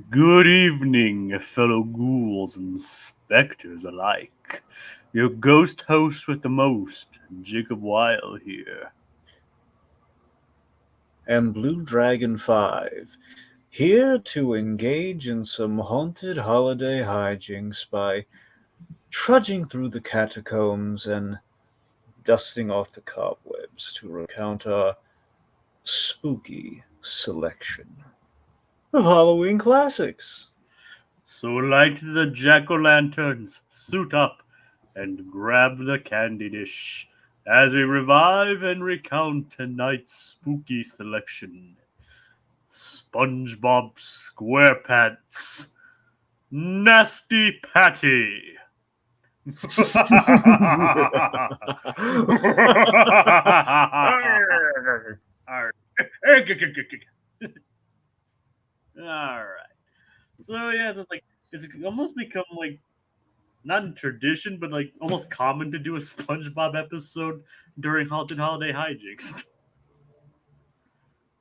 Good evening, fellow ghouls and specters alike. Your ghost host with the most, Jacob Weil here. And Blue Dragon 5, here to engage in some haunted holiday hijinks by trudging through the catacombs and dusting off the cobwebs to recount a spooky selection of Halloween classics. So light the jack-o'-lanterns, suit up, and grab the candy dish as we revive and recount tonight's spooky selection. SpongeBob SquarePants, Nasty Patty. All right. So yeah, it's almost become like not in tradition, but like almost common to do a SpongeBob episode during Haunted Holiday Hijinks.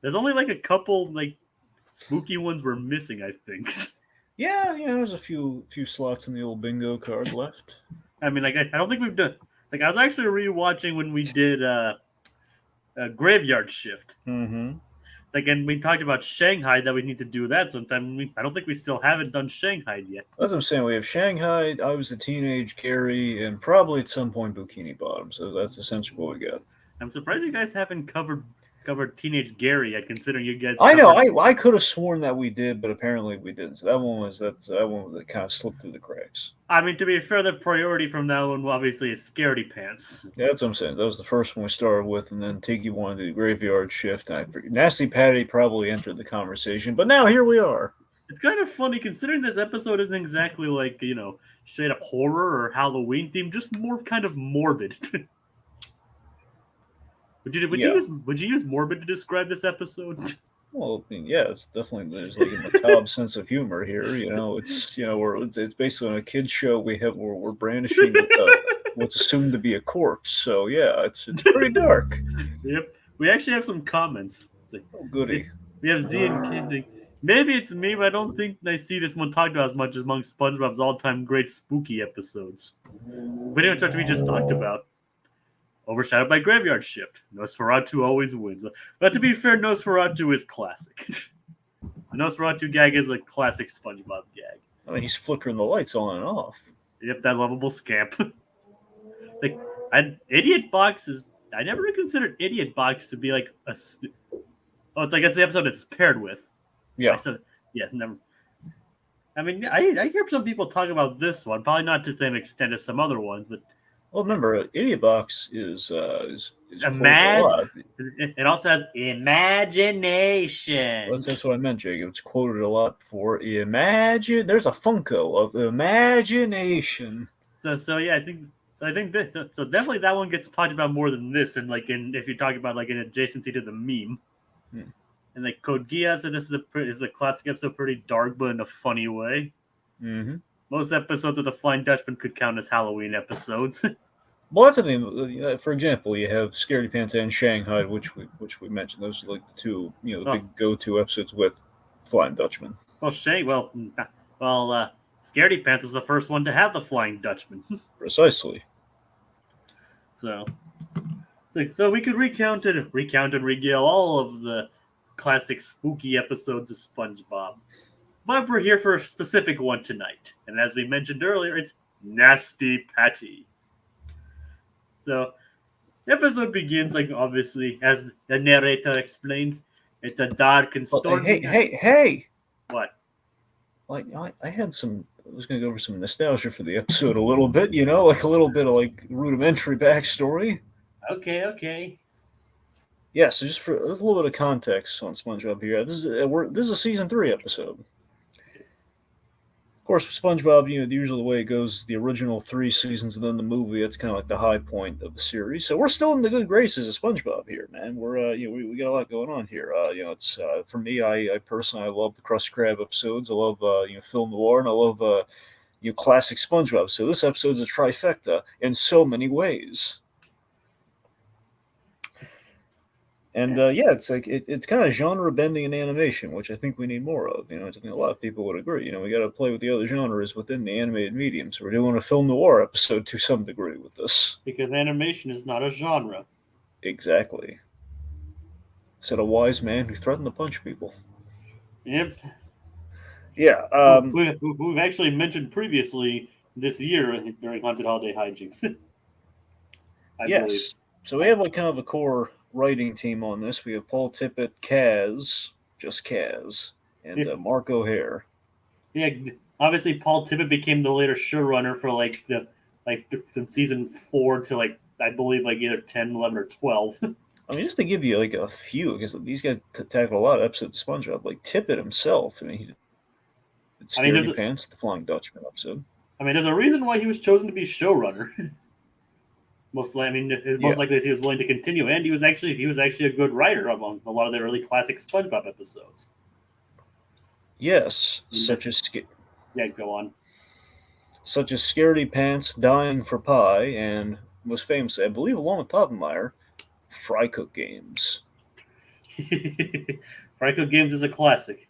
There's only like a couple like spooky ones we're missing, I think. Yeah, there's a few slots in the old bingo card left. I mean, like I don't think we've done. Like I was actually rewatching when we did Graveyard Shift. Mm-hmm. Like, and we talked about Shanghai that we need to do that sometime. I don't think we still haven't done Shanghai yet. That's what I'm saying. We have Shanghai, I was a teenage Gary, and probably at some point Bikini Bottom. So that's essentially what we got. I'm surprised you guys haven't covered Teenage Gary yet, considering you guys. I know. Covered... I could have sworn that we did, but apparently we didn't. So that one that kind of slipped through the cracks. I mean, to be fair, the priority from that one obviously is Scaredy Pants. Yeah, that's what I'm saying. That was the first one we started with, and then Tiki wanted to do Graveyard Shift. And Nasty Patty probably entered the conversation, but now here we are. It's kind of funny considering this episode isn't exactly like straight up horror or Halloween theme, just more kind of morbid. Would you use morbid to describe this episode? Well, I mean, yeah, it's definitely there's like a macabre sense of humor here. It's basically on a kids show. We're brandishing what's assumed to be a corpse. So yeah, it's pretty dark. Yep, we actually have some comments. It's like, oh goody. We have Z and Kids saying, maybe it's me, but I don't think I see this one talked about as much as among SpongeBob's all-time great spooky episodes. Pretty much what we just talked about. Overshadowed by Graveyard Shift. Nosferatu always wins. But to be fair, Nosferatu is classic. The Nosferatu gag is a classic SpongeBob gag. I mean, he's flickering the lights on and off. Yep, that lovable scamp. Like, Idiot Box is... I never considered Idiot Box to be like a... Oh, it's like it's the episode it's paired with. Yeah. Never... I mean, I hear some people talk about this one, probably not to the same extent as some other ones, but well, remember, Idiot Box is it also has imagination. Well, that's what I meant, Jacob. It's quoted a lot for imagine. There's a Funko of imagination. So yeah, I think this. So definitely that one gets talked about more than this, and if you talk about like in adjacency to the meme. And like Code Geass, so this is a classic episode, pretty dark but in a funny way. Mm-hmm. Most episodes of the Flying Dutchman could count as Halloween episodes. Well, that's the thing. For example, you have Scaredy Pants and Shanghai, which we mentioned. Those are like the two, the big go-to episodes with Flying Dutchman. Well, Scaredy Pants was the first one to have the Flying Dutchman. Precisely. So we could recount and regale all of the classic spooky episodes of SpongeBob. But we're here for a specific one tonight. And as we mentioned earlier, it's Nasty Patty. So, the episode begins, like, obviously, as the narrator explains, it's a dark and stormy... Hey! What? Like, I was going to go over some nostalgia for the episode a little bit, like a little bit of, like, rudimentary backstory. Okay. Yeah, so just for a little bit of context on SpongeBob here, this is a season 3 episode. Of course, with SpongeBob, usually the way it goes, the original 3 seasons and then the movie, that's kind of like the high point of the series. So we're still in the good graces of SpongeBob here, man. We're, we got a lot going on here. It's for me, I personally, I love the Krusty Krab episodes. I love, Film Noir, and I love, classic SpongeBob. So this episode's a trifecta in so many ways. And it's like it's kind of genre bending in animation, which I think we need more of. I think a lot of people would agree. We got to play with the other genres within the animated medium. So we're doing a film noir episode to some degree with this. Because animation is not a genre. Exactly. Said a wise man who threatened to punch people. Yep. Yeah. We've actually mentioned previously this year during Haunted Holiday Hijinks. I believe. Yes. So we have like kind of a core writing team on this. We have Paul Tippett, just Kaz, and Mark O'Hare. Yeah, obviously Paul Tippett became the later showrunner for from season 4 to I believe either 10, 11, or 12. I mean, just to give you like a few, because these guys tackle a lot of episodes of SpongeBob. Like Tippett himself, he did Scaredy Pants, the Flying Dutchman episode. I mean, there's a reason why he was chosen to be showrunner. Most likely he was willing to continue, and he was actually a good writer among a lot of the early classic SpongeBob episodes. Yes, such as go on. Such as Scaredy Pants, Dying for Pie, and most famously, I believe, along with Poppenmeyer, Fry Cook Games. Fry Cook Games is a classic.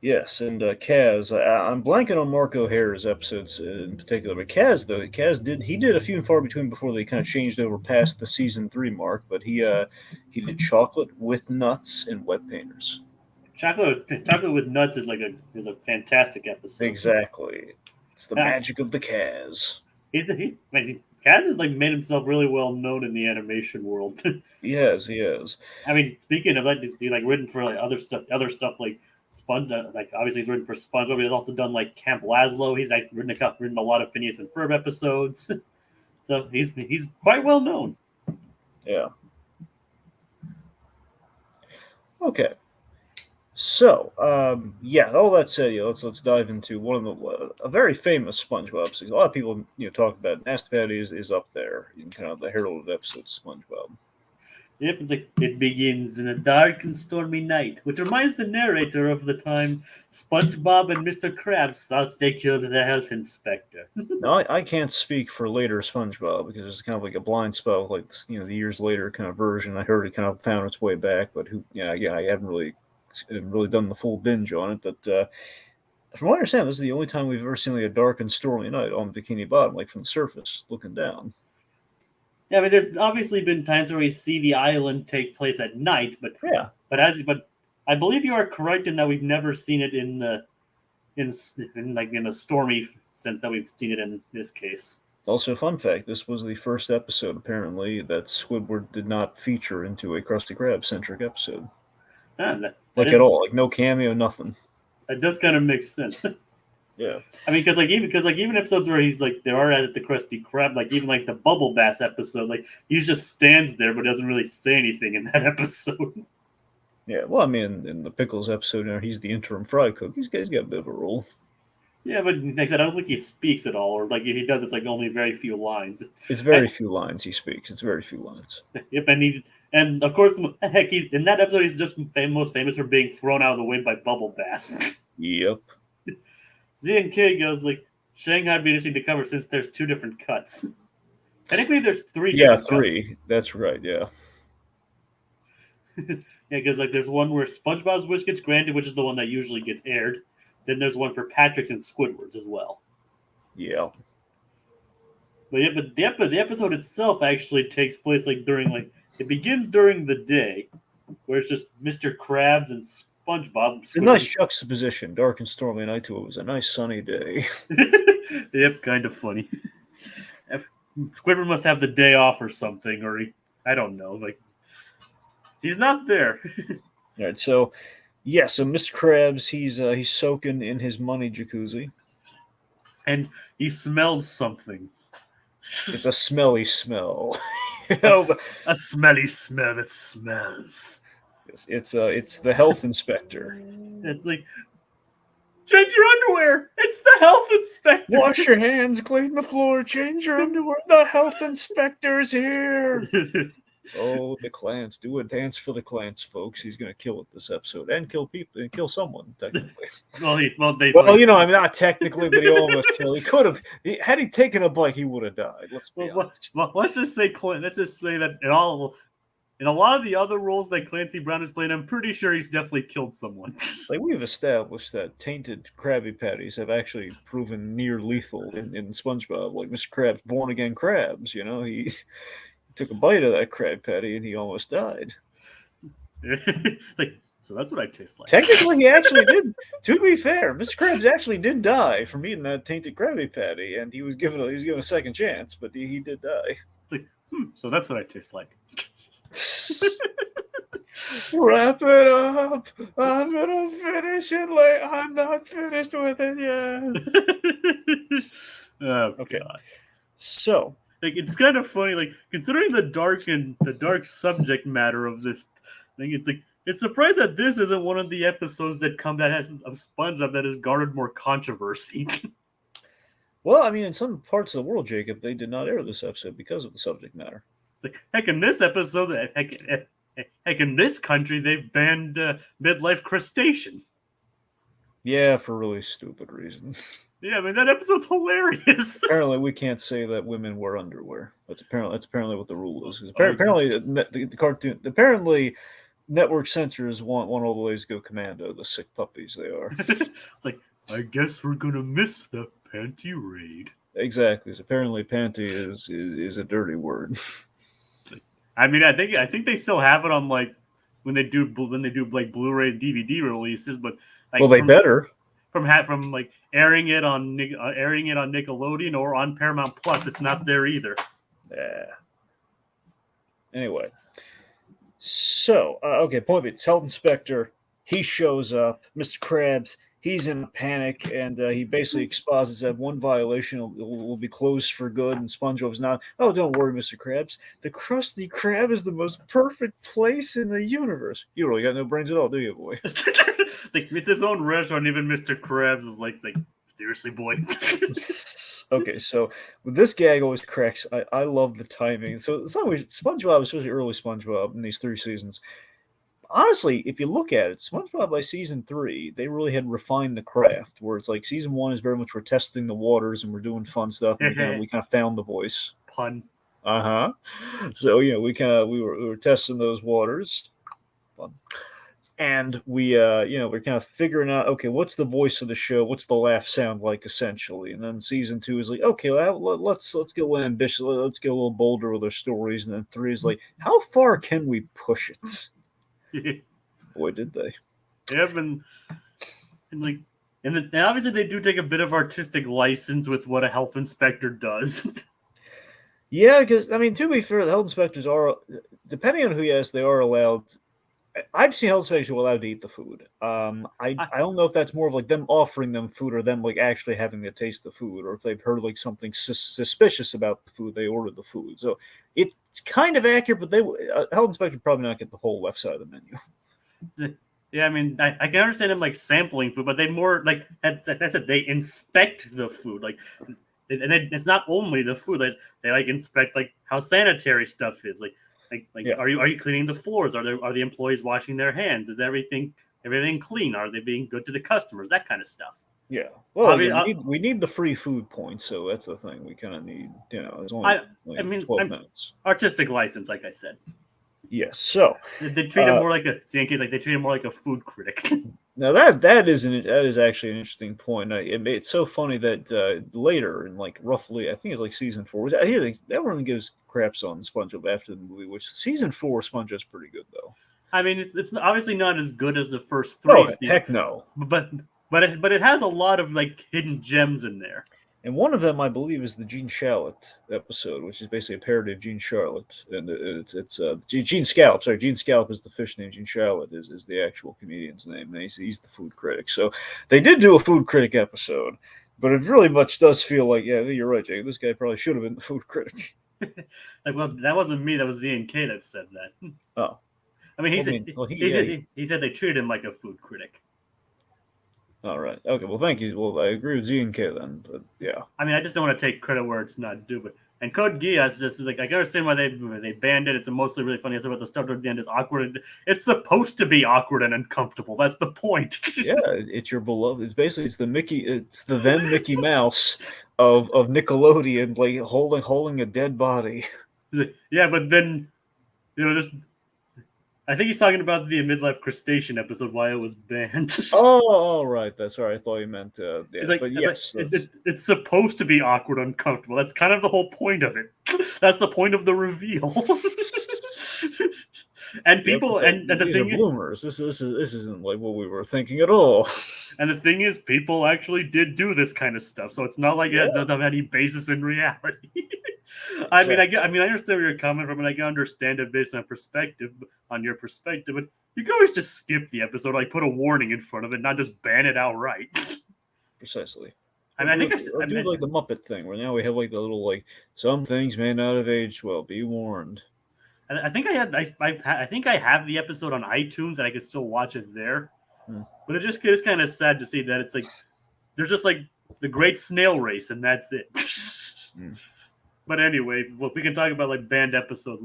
Yes, and Kaz, I'm blanking on Mark O'Hare's episodes in particular, but Kaz did a few and far between before they kind of changed over past the season 3 mark, but he did Chocolate with Nuts and Wet Painters. Chocolate with Nuts is a fantastic episode. Exactly, it's the magic of the Kaz. Kaz has made himself really well known in the animation world. He has. I mean, speaking of that, he's written for other stuff like Sponge. Obviously he's written for SpongeBob. But he's also done Camp Lazlo. He's written a lot of Phineas and Ferb episodes. So he's quite well known. Yeah. Okay. So, all that said, let's dive into one of a very famous SpongeBob episode. A lot of people talk about it. Nasty Patty is up there in kind of the heralded episodes of SpongeBob. Yep, it begins in a dark and stormy night, which reminds the narrator of the time SpongeBob and Mr. Krabs thought they killed the health inspector. Now, I can't speak for later SpongeBob because it's kind of like a blind spot, the years later kind of version. I heard it kind of found its way back, but I haven't really done the full binge on it. But from what I understand, this is the only time we've ever seen a dark and stormy night on Bikini Bottom, from the surface looking down. Yeah, I mean, there's obviously been times where we see the island take place at night, but I believe you are correct in that we've never seen it in the stormy sense that we've seen it in this case. Also, fun fact: this was the first episode apparently that Squidward did not feature into a Krusty Krab centric episode. At all, no cameo, nothing. That does kind of make sense. Yeah, I mean, because even episodes where he's they are at the Krusty Krab, even the Bubble Bass episode, he just stands there but doesn't really say anything in that episode. Yeah, well, I mean, in the Pickles episode, he's the interim fry cook. He's got a bit of a role. Yeah, but like I said, I don't think he speaks at all, or if he does, it's only very few lines. It's very few lines he speaks. It's very few lines. Yep, and of course, heck, in that episode, he's just most famous for being thrown out of the way by Bubble Bass. Yep. Z and K goes Shanghai would be interesting to cover since there's 2 different cuts. Technically, there's 3. Yeah, 3. Cuts. That's right. Yeah. Yeah, because there's one where SpongeBob's wish gets granted, which is the one that usually gets aired. Then there's one for Patrick's and Squidward's as well. Yeah. But the episode itself actually takes place during it begins during the day, where it's just Mr. Krabs and SpongeBob. It's a nice juxtaposition, dark and stormy night to it was a nice sunny day. Yep, kind of funny. Squidward must have the day off or something, or I don't know. He's not there. All right, so Mr. Krabs, he's soaking in his money jacuzzi, and he smells something. It's a smelly smell. a smelly smell that smells. It's the health inspector. It's change your underwear. It's the health inspector. Wash your hands, clean the floor, change your underwear. The health inspector's here. Oh, the clans. Do a dance for the clans, folks. He's going to kill it this episode and kill people and kill someone, technically. Not technically, but he almost killed. He could have. Had he taken a bite, he would have died. Let's be honest. Let's just say that in a lot of the other roles that Clancy Brown has played, I'm pretty sure he's definitely killed someone. Like, we've established that tainted Krabby Patties have actually proven near lethal in SpongeBob. Like Mr. Krabs, born again Krabs, he took a bite of that Krab Patty and he almost died. Like, so that's what I taste like. Technically, he actually did. To be fair, Mr. Krabs actually did die from eating that tainted Krabby Patty, and he was given a second chance, but he did die. It's like, so that's what I taste like. Wrap it up. I'm gonna finish it late. I'm not finished with it yet. Oh, okay. God. So, like, it's kind of funny, like, considering the dark subject matter of this thing, it's like, it's surprised that this isn't one of the episodes that has of SpongeBob that has garnered more controversy. well, I mean, in some parts of the world, Jacob, they did not air this episode because of the subject matter. It's like, heck, in this episode, heck, in this country, they've banned midlife crustacean. Yeah, for really stupid reasons. Yeah, I mean, that episode's hilarious. Apparently, we can't say that women wear underwear. That's apparently what the rule is. Apparently, the cartoon. Apparently, network censors want all the ladies to go commando. The sick puppies they are. It's like, I guess we're gonna miss the panty raid. Exactly. So apparently, panty is a dirty word. I mean, I think they still have it on, like, when they do like Blu-ray DVD releases, but like, well, they better from like airing it on Nickelodeon or on Paramount Plus. It's not there either. Yeah. Anyway, so okay, point being, Health Inspector, he shows up. Mr. Krabs, he's in a panic, and he basically exposits that one violation will be closed for good, and SpongeBob's not. Oh, don't worry, Mr. Krabs. The Krusty Krab is the most perfect place in the universe. You really got no brains at all, do you, boy? Like, it's his own restaurant. Even Mr. Krabs is like seriously, boy. Okay, so with this gag always cracks. I love the timing. So it's always SpongeBob, especially early SpongeBob in these 3 seasons. Honestly, if you look at it, SpongeBob by season 3, they really had refined the craft. Where it's like season 1 is very much we're testing the waters and we're doing fun stuff. And we kind of found the voice. Pun. So we were testing those waters. Fun. And we're kind of figuring out, okay, what's the voice of the show? What's the laugh sound like, essentially? And then season 2 is like, okay, let's get a little ambitious. Let's get a little bolder with our stories. And then 3 is like, how far can we push it? Boy, did they. Yeah, and obviously they do take a bit of artistic license with what a health inspector does. Yeah, because, I mean, to be fair, the health inspectors are, depending on who you ask, they are allowed. I've seen health inspectors who are allowed to eat the food. I don't know if that's more of like them offering them food or them like actually having to taste the food, or if they've heard like something suspicious about the food, they ordered the food. So it's kind of accurate, but health inspector probably not get the whole left side of the menu. Yeah, I mean, I can understand them like sampling food, but they more like that's it. They inspect the food, like, and it's not only the food. They like inspect like how sanitary stuff is, like. Yeah. Are you cleaning the floors? Are the employees washing their hands? Is everything clean? Are they being good to the customers? That kind of stuff. Yeah. Well, we need the free food points, so that's the thing. We kind of need, it's only 12 minutes. Artistic license, like I said. Yes. So they treat him more like they treat him more like a food critic. Now that is actually an interesting point. It's so funny that later, in like roughly, I think it's like season 4. I hear everyone gives craps on SpongeBob after the movie, which season 4 SpongeBob's pretty good though. I mean, it's obviously not as good as the first 3. Oh, heck no! But it has a lot of like hidden gems in there. And one of them, I believe, is the Gene Shalit episode, which is basically a parody of Gene Charlotte, and it's Gene Scallop. Sorry, Gene Scallop is the fish name. Gene Shalit is the actual comedian's name, and he's the food critic. So they did do a food critic episode, but it really much does feel like, yeah, you're right, Jake. This guy probably should have been the food critic. Like, well, that wasn't me. That was Z&K that said that. Oh, I mean, he said they treated him like a food critic. All right. Okay. Well, thank you. Well, I agree with Z&K then, but yeah. I mean, I just don't want to take credit where it's not due, but and Code Geass just is like, I can understand why they banned it. It's mostly really funny. It's about the stuff at the end is awkward. It's supposed to be awkward and uncomfortable. That's the point. Yeah, it's your beloved. It's the then Mickey Mouse of Nickelodeon, like holding a dead body. Yeah, but then just I think he's talking about the midlife crustacean episode, why it was banned. Oh, right. That's right. I thought you meant yeah. But it's like yes, it's supposed to be awkward, uncomfortable. That's kind of the whole point of it. That's the point of the reveal. And yep, people, like, and the these are thing is, bloomers. This isn't like what we were thinking at all. and the thing is, people actually did do this kind of stuff, so it's not like it doesn't have any basis in reality. I mean, I understand where you're coming from, and I can understand it based on your perspective, but you can always just skip the episode, like put a warning in front of it, not just ban it outright. Precisely. I mean, I think I do like the Muppet thing, where now we have like the little like some things may not have aged well. Be warned. I think I think I have the episode on iTunes, and I can still watch it there. But it just is kind of sad to see that it's like there's just like the Great Snail Race, and that's it. But anyway, look, we can talk about like banned episodes.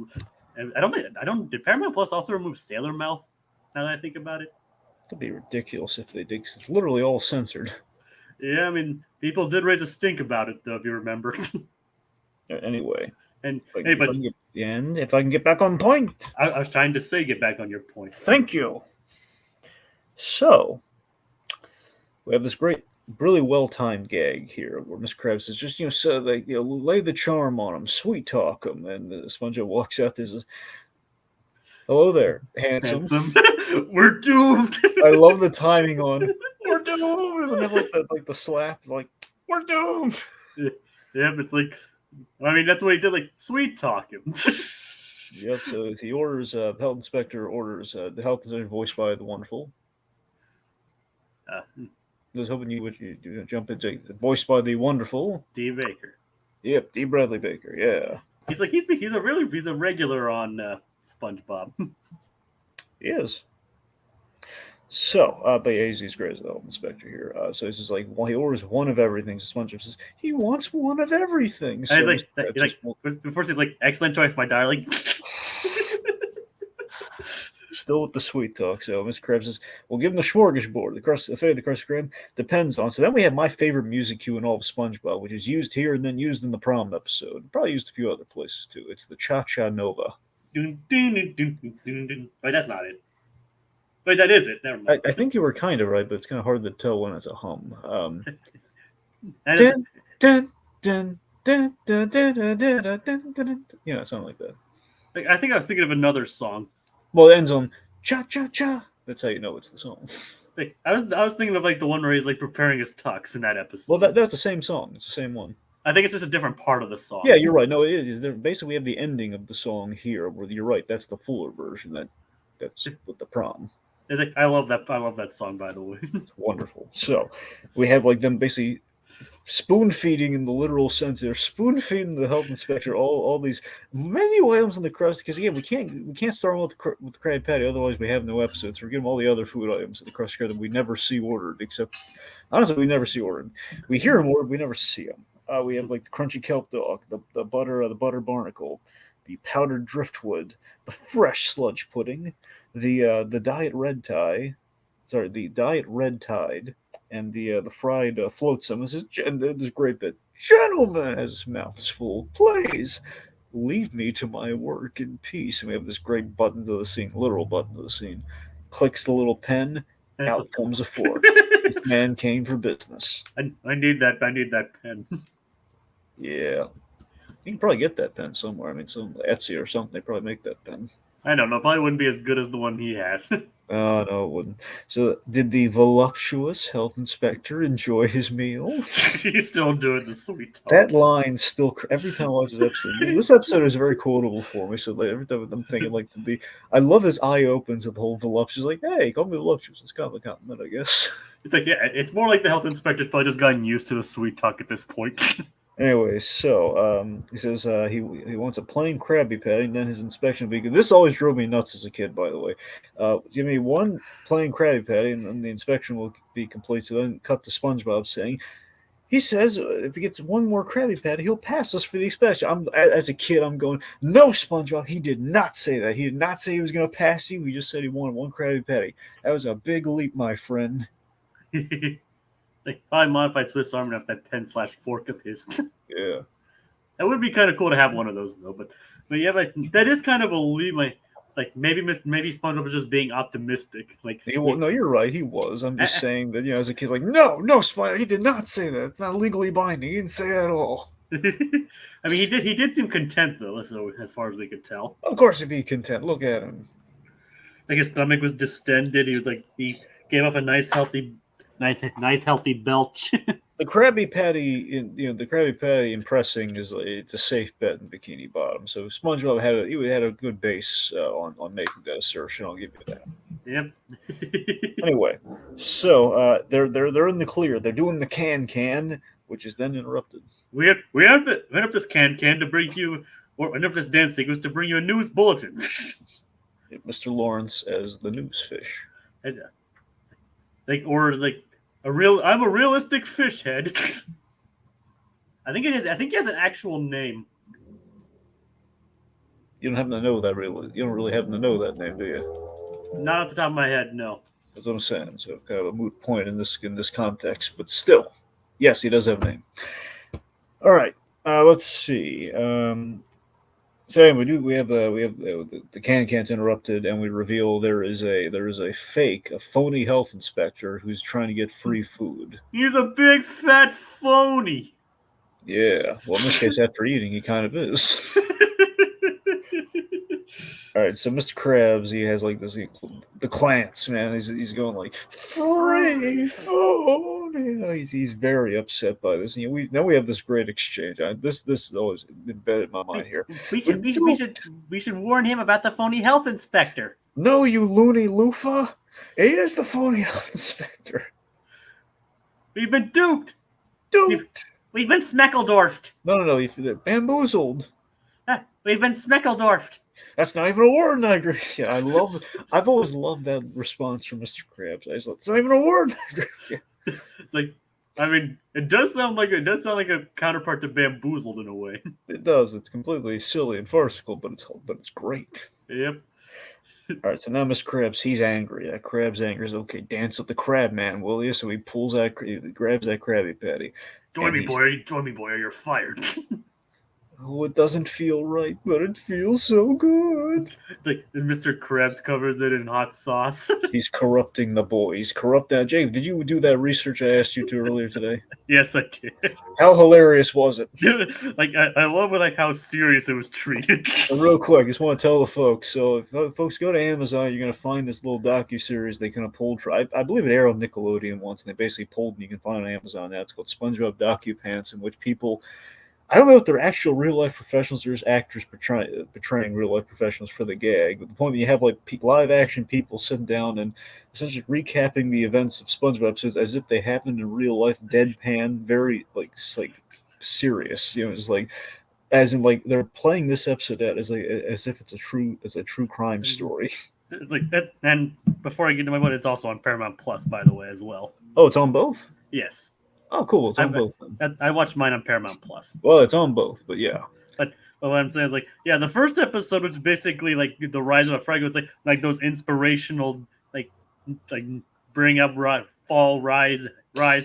Did Paramount Plus also remove Sailor Mouth? Now that I think about it, it'd be ridiculous if they did, because it's literally all censored. Yeah, I mean, people did raise a stink about it, though, if you remember. Anyway, and if I can get back on point, I was trying to say get back on your point. Thank you. So we have this great, really well-timed gag here where Miss Krabs says, just lay the charm on him, sweet talk him, and SpongeBob walks out. There's hello there, handsome. We're doomed. I love the timing on we're doomed. And then like the slap, like we're doomed. Yeah, it's like, I mean, that's what he did, like sweet talk him. Yep. So he orders, the health inspector orders the health inspector voiced by the wonderful. I was hoping you would jump into voiced by the wonderful D. Baker. Yep, D. Bradley Baker. Yeah. He's a regular on SpongeBob. He is. So, but yeah, he's great as the health inspector here. So he's just like, well, he orders one of everything. So SpongeBob says he wants one of everything. So and before he's like, excellent choice, my darling. Still with the sweet talk. So Miss Krabs says, we'll give him the smorgasbord. The Krusty Krab depends on. So then we have my favorite music cue in all of SpongeBob, which is used here and then used in the prom episode. Probably used a few other places too. It's the Cha Cha Nova. Wait, that's not it. Wait, that is it. Never mind. I think you were kind of right, but it's kind of hard to tell when it's a hum. Something like that. I think I was thinking of another song. Well, it ends on cha cha cha. That's how you know it's the song. I was thinking of like the one where he's like preparing his tux in that episode. Well, that's the same song. It's the same one. I think it's just a different part of the song. Yeah, you're right. No, it is. Basically, we have the ending of the song here. Where you're right. That's the fuller version. That's with the prom. I love that song, by the way. It's wonderful. So we have like them basically spoon feeding in the literal sense. They're spoon feeding the health inspector all these menu items on the crust, because again we can't start with the Krabby Patty, otherwise we have no episodes. We're getting all the other food items in the Krusty Krab that we never see ordered, except honestly we never see ordered. We hear them ordered, we never see them. We have like the crunchy kelp dog, the butter barnacle, the powdered driftwood, the fresh sludge pudding, the diet red tide, and the fried flotsam. This is great bit. Gentleman, as his mouth is full, please leave me to my work in peace. And we have this great button to the scene, literal button to the scene. Clicks the little pen, out comes a fork. This man came for business. I need that pen. Yeah. You can probably get that pen somewhere. I mean, some Etsy or something, they probably make that pen. I don't know. Probably wouldn't be as good as the one he has. Oh, no, it wouldn't. So, did the voluptuous health inspector enjoy his meal? He's still doing the sweet talk. That line still, every time I watch this episode, this episode is very quotable for me. So, like, every time I'm thinking, like, I love his eye opens at the whole voluptuous. Like, hey, call me voluptuous. It's kind of a compliment, I guess. It's like, yeah, it's more like the health inspector's probably just gotten used to the sweet talk at this point. Anyway, so he says he wants a plain Krabby Patty, and then his inspection will be good. This always drove me nuts as a kid, by the way. Give me one plain Krabby Patty, and then the inspection will be complete. So then cut to SpongeBob saying, he says if he gets one more Krabby Patty, he'll pass us for the inspection. As a kid, I'm going, no, SpongeBob, he did not say that. He did not say he was going to pass you. He just said he wanted one Krabby Patty. That was a big leap, my friend. Like, I modified Swiss Army knife, that pen/fork of his. Yeah. That would be kind of cool to have one of those, though. But yeah, that is kind of a leap. like maybe SpongeBob was just being optimistic. Like No, you're right. He was. I'm just saying that as a kid, like no, SpongeBob, he did not say that. It's not legally binding. He didn't say that at all. I mean, he did seem content though, so as far as we could tell. Of course, he'd be content. Look at him. Like his stomach was distended. He gave off a nice healthy belch. The Krabby Patty, the Krabby Patty impressing is it's a safe bet in Bikini Bottom. So SpongeBob had a good base on making that assertion. I'll give you that. Yep. Anyway, so they're in the clear. They're doing the can, which is then interrupted. We have this can to bring you, or end up this dance sequence to bring you a news bulletin. Mr. Lawrence as the news fish. I'm a realistic fish head. I think he has an actual name. You don't happen to know that really. You don't really happen to know that name, do you? Not off the top of my head, no. That's what I'm saying. So kind of a moot point in this context, but still, yes, he does have a name. All right, let's see. So anyway, we have the can's interrupted, and we reveal there is a phony health inspector who's trying to get free food. He's a big fat phony. Yeah, well, in this case, after eating, he kind of is. All right, so Mr. Krabs, he has like this, the clans, man. He's going like free food. He's very upset by this. And we have this great exchange. This is always embedded in my mind here. We should warn him about the phony health inspector. No, you loony loofah! He is the phony health inspector. We've been duped. We've been Smeckledorfed. No, they're bamboozled. We've been Smeckledorfed. That's not even a word, I agree. Yeah, I've always loved that response from Mr. Krabs. It's not even a word. Yeah. It's like, I mean, it does sound like a counterpart to bamboozled in a way. It does. It's completely silly and farcical, but it's great. Yep. All right, so now Mr. Krabs, he's angry. That Krabs angry is okay. Dance with the crab man, will you? So he grabs that Krabby Patty. Join me, boy, or you're fired. Oh, it doesn't feel right, but it feels so good. It's like Mr. Krabs covers it in hot sauce. He's corrupting the boy. He's corrupt now. Jake, did you do that research I asked you to earlier today? Yes, I did. How hilarious was it? Like I love how serious it was treated. So real quick, I just want to tell the folks. So if folks go to Amazon, you're going to find this little docu-series they kind of pulled for. I believe it aired on Nickelodeon once, and they basically pulled, and you can find it on Amazon now. It's called SpongeBob Docu-Pants, in which people, I don't know if they're actual real life professionals or just actors portraying real life professionals for the gag. But the point that you have like live action people sitting down and essentially recapping the events of SpongeBob episodes as if they happened in real life, deadpan, very like serious. It's like as in like they're playing this episode out as if it's a true crime story. It's like that. And before I get to my point, it's also on Paramount Plus, by the way, as well. Oh, it's on both? Yes. Oh, cool. It's on both. I watched mine on Paramount Plus. Well, it's on both, but yeah. But what I'm saying is like, yeah, the first episode was basically like the rise of a fragment. It's like those inspirational like bring up, fall, rise,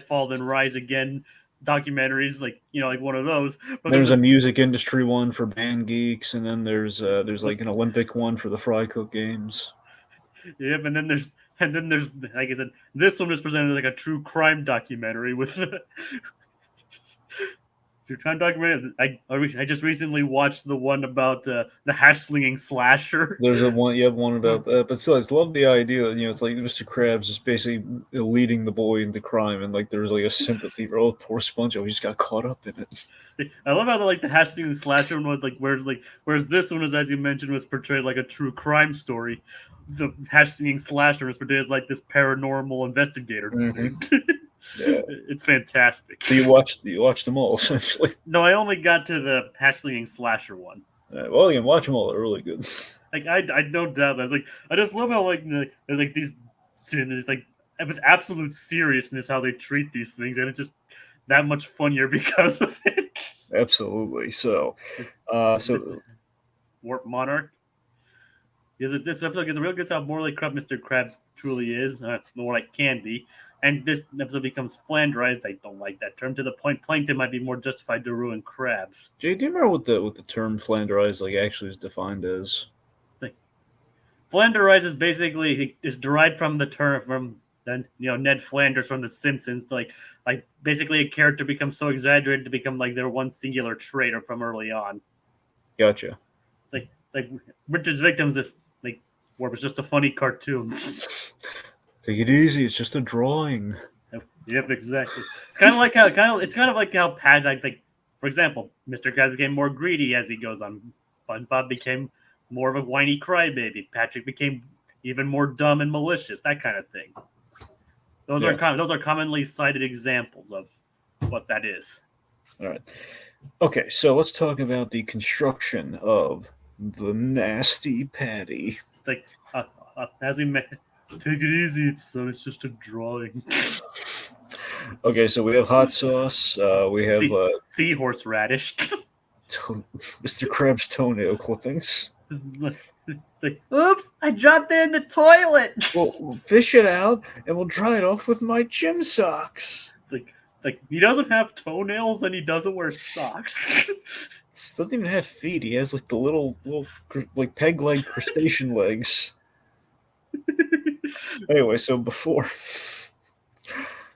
fall, then rise again documentaries, like like one of those. But there's a music industry one for band geeks, and then there's like an Olympic one for the Fry Cook Games. Yep, and then there's like I said, this one is presented as like a true crime documentary with true crime documentary. I just recently watched the one about the hash slinging slasher. There's one about that, but still, I just love the idea that it's like Mr. Krabs is basically leading the boy into crime, and like there's like a sympathy for poor SpongeBob, he just got caught up in it. I love how the hash slinging slasher one was whereas this one was, as you mentioned, was portrayed like a true crime story. The hash slinging slasher was portrayed as like this paranormal investigator. Mm-hmm. Yeah. It's fantastic. So you watched them all essentially? No, I only got to the hash slinging slasher one. Well, you can watch them all; they're really good. Like I no doubt that. I just love how there's like these like with absolute seriousness how they treat these things, and it's just that much funnier because of it. Absolutely. So Warp Monarch. This episode gives a real good how more like Mr. Krabs truly is, more like can be. And this episode becomes flanderized. I don't like that term. To the point, plankton might be more justified to ruin crabs. Jay, do you remember what the term flanderized actually is defined as? Flanderize is derived from the term from Ned Flanders from The Simpsons. Like basically a character becomes so exaggerated to become like their one singular trait or from early on. Gotcha. It's like Richard's Victims if like where it was just a funny cartoon. Take it easy. It's just a drawing. Yep, exactly. It's kind of like how Pat like for example, Mr. Krabs became more greedy as he goes on. SpongeBob became more of a whiny crybaby. Patrick became even more dumb and malicious. That kind of thing. Those are commonly cited examples of what that is. All right. Okay, so let's talk about the construction of the nasty patty. It's like as we met. Take it easy, it's just a drawing. Okay, so we have hot sauce. We have seahorse radish. Mr. Krabs' toenail clippings. It's like, oops, I dropped it in the toilet. We'll fish it out and we'll dry it off with my gym socks. It's like he doesn't have toenails and he doesn't wear socks. Doesn't even have feet. He has like the little like peg leg crustacean legs. Anyway, so before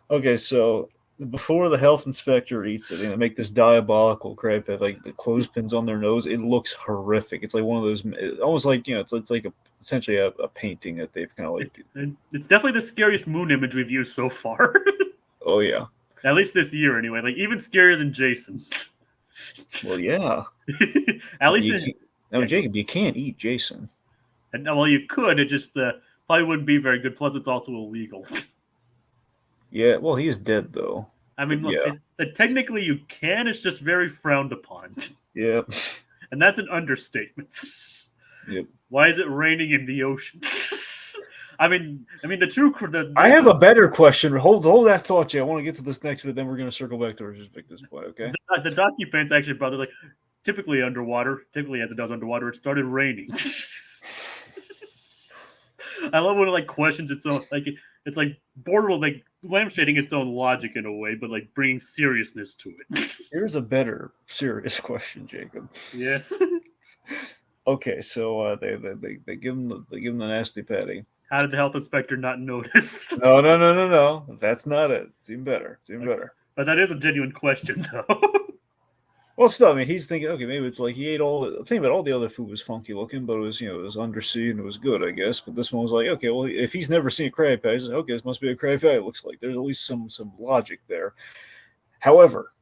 the health inspector eats it and they make this diabolical crab head, like the clothespins on their nose, it looks horrific. It's like one of those, almost like it's like essentially a painting that they've kind of like. It's definitely the scariest moon image we've used so far. Oh yeah, at least this year anyway. Like even scarier than Jason. Well, yeah. At least Jacob, you can't eat Jason. Well, you could. It just probably wouldn't be very good. Plus, it's also illegal. Yeah, well, he is dead, though. I mean, look, technically you can. It's just very frowned upon. Yep. And that's an understatement. Yep. Why is it raining in the ocean? I mean, I have a better question. Hold that thought, Jay. I want to get to this next, but then we're going to circle back to just make this point, okay? The DocuPants actually brought it like typically as it does underwater, it started raining. I love when it like questions its own, like it's like borderline, like lampshading its own logic in a way, but like bringing seriousness to it. Here's a better serious question, Jacob. Yes. Okay, so they give him the nasty patty. How did the health inspector not notice? No. That's not it. It's even better. But that is a genuine question, though. Well, still, I mean, he's thinking, okay, maybe it's like he ate all the other food was funky looking, but it was, it was undersea and it was good, I guess. But this one was like, okay, well, if he's never seen a crab patty, he's like, okay, this must be a crab patty. It looks like there's at least some logic there. However,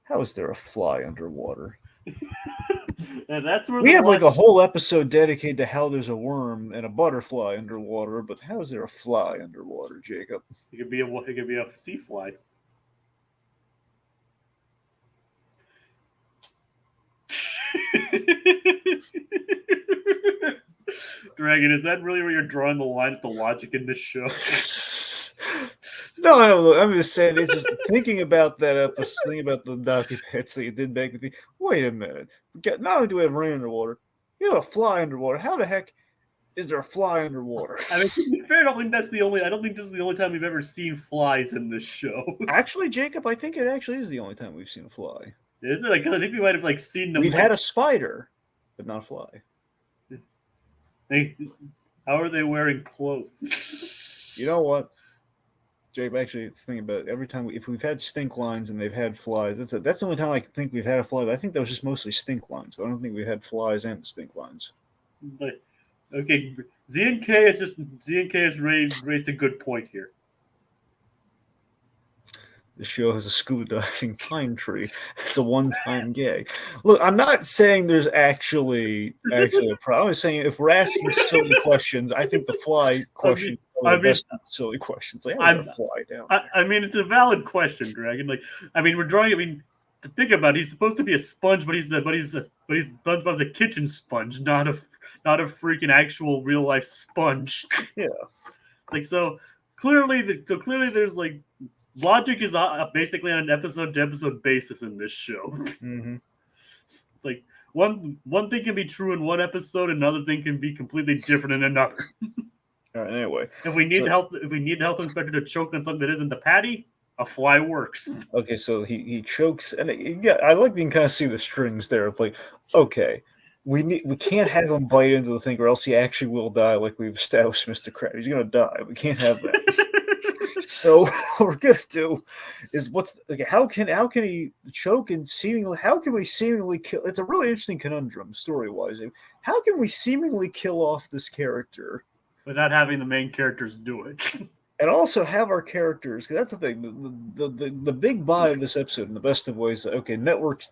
how is there a fly underwater? And that's where we have like a whole episode dedicated to how there's a worm and a butterfly underwater, but how is there a fly underwater, Jacob? It could be a sea fly. Dragon, is that really where you're drawing the line with the logic in this show? No, I'm just saying, it's just thinking about that episode, thinking about the DocuPants that you did back with me. Wait a minute. Not only do we have rain underwater, you have a fly underwater. How the heck is there a fly underwater? I mean, to be fair, I don't think this is the only time we've ever seen flies in this show. Actually, Jacob, I think it actually is the only time we've seen a fly. Is it? Like, I think we might have like seen them. We've had a spider, but not a fly. How are they wearing clothes? You know what, Jacob? Actually, thinking about it, every time if we've had stink lines and they've had flies, that's the only time I think we've had a fly. But I think that was just mostly stink lines. I don't think we had flies and stink lines. But okay, ZNK has raised a good point here. The show has a scuba diving pine tree. It's a one-time gag. Look, I'm not saying there's actually a problem. I'm saying if we're asking silly questions, I think the fly question is the best silly questions. Like, I'm gonna fly down. I mean, it's a valid question, Dragon. Like, I mean, we're drawing. I mean, to think about it, he's supposed to be a sponge, but SpongeBob's a kitchen sponge, not a freaking actual real life sponge. Yeah. Like so clearly there's like. Logic is basically on an episode-to-episode basis in this show. Mm-hmm. It's like one thing can be true in one episode, another thing can be completely different in another. All right. Anyway, if we need the health inspector to choke on something that isn't the patty, a fly works. Okay, so he chokes, and I like you can kind of see the strings there. Of like, okay, we can't have him bite into the thing, or else he actually will die, like we've established, Mr. Krabs. He's gonna die. We can't have that. So what we're gonna do is how can he choke and seemingly how can we seemingly kill? It's a really interesting conundrum story wise. How can we seemingly kill off this character without having the main characters do it? and also have our characters? Because that's the thing. The big buy of this episode in the best of ways. Okay, network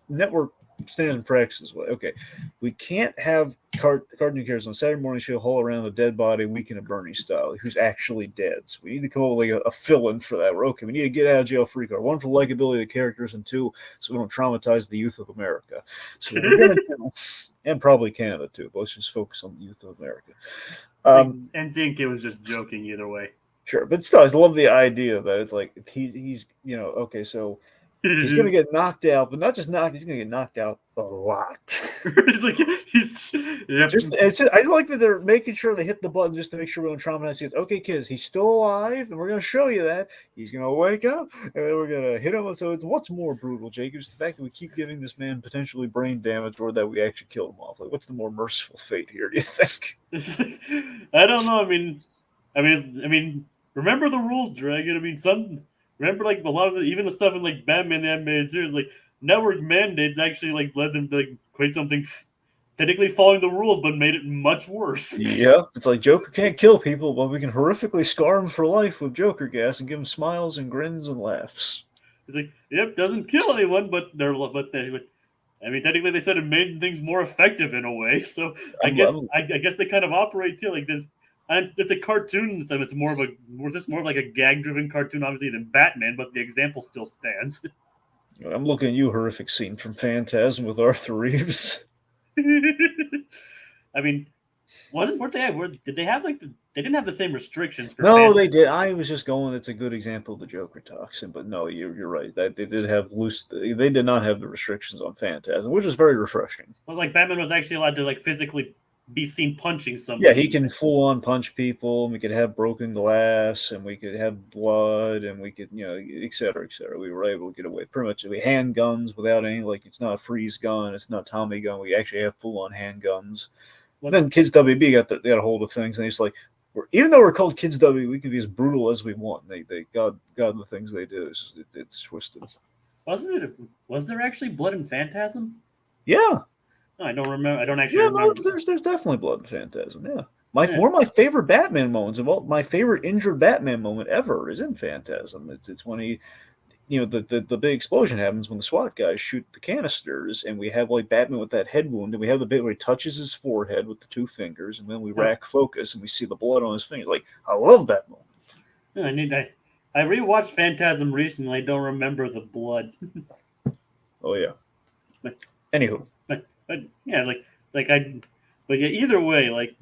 standards and practices. Okay, we can't have cartoon characters on Saturday morning show haul around a dead body Weekend at Bernie style, who's actually dead. So we need to come up with like a fill-in for that. Okay, we need to get out of jail free card. One for likability of the characters, and two, so we don't traumatize the youth of America. So what we're gonna do, and probably Canada too. But let's just focus on the youth of America. And Zinke was just joking either way. Sure, but still, I love the idea that it's like he's okay, so he's gonna get knocked out, but not just knocked. He's gonna get knocked out a lot. It's like I like that they're making sure they hit the button just to make sure we don't traumatize kids. Okay, kids, he's still alive, and we're gonna show you that he's gonna wake up, and then we're gonna hit him. So it's what's more brutal, Jake? It's the fact that we keep giving this man potentially brain damage, or that we actually kill him off. Like, what's the more merciful fate here? Do you think? I don't know. I mean, remember the rules, Dragon. I mean, remember like a lot of even the stuff in like Batman the animated series, like network mandates actually like led them to like create something technically following the rules, but made it much worse. Yeah, it's like Joker can't kill people, but we can horrifically scar them for life with Joker gas and give them smiles and grins and laughs. It's like, yep, doesn't kill anyone, but I mean, technically they said it made things more effective in a way. So I guess they kind of operate too like this. And it's a cartoon, so it's more of like a gag-driven cartoon, obviously, than Batman. But the example still stands. I'm looking at you, horrific scene from Phantasm with Arthur Reeves. I mean, did they have like they didn't have the same restrictions for? No, they did. I was just going. It's a good example of the Joker toxin, but no, you're right. That they did have loose. They did not have the restrictions on Phantasm, which was very refreshing. Well, like Batman was actually allowed to like physically be seen punching somebody. Yeah, he can full on punch people, and we could have broken glass, and we could have blood, and we could, et cetera, et cetera. We were able to get away pretty much. We handguns without any, like, it's not a freeze gun, it's not Tommy gun. We actually have full on handguns. Then Kids WB got a hold of things, and it's like, even though we're called Kids WB, we can be as brutal as we want. They God the things they do. It's twisted. Was there actually blood in Phantasm? Yeah. No, I don't remember. I don't actually remember. No, there's definitely blood in Phantasm. Yeah. One of my favorite Batman moments my favorite injured Batman moment ever is in Phantasm. It's when he, the big explosion happens when the SWAT guys shoot the canisters, and we have like Batman with that head wound, and we have the bit where he touches his forehead with the two fingers, and then we rack focus and we see the blood on his finger. Like, I love that moment. I rewatched Phantasm recently. I don't remember the blood. Oh yeah. Anywho. But yeah, either way, like,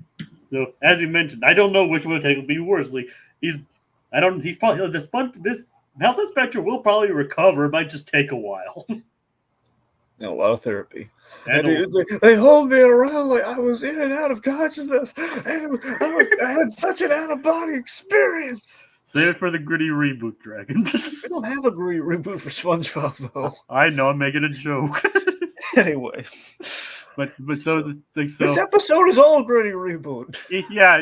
so as you mentioned, I don't know which one would be worse. Like, he's probably this health inspector will probably recover. It might just take a while. A lot of therapy. And they hold me around like I was in and out of consciousness, and I had such an out of body experience. Save it for the gritty reboot, Dragon. We don't have a gritty reboot for SpongeBob though. I know, I'm making a joke. Anyway, but so this episode is all gritty reboot. Yeah,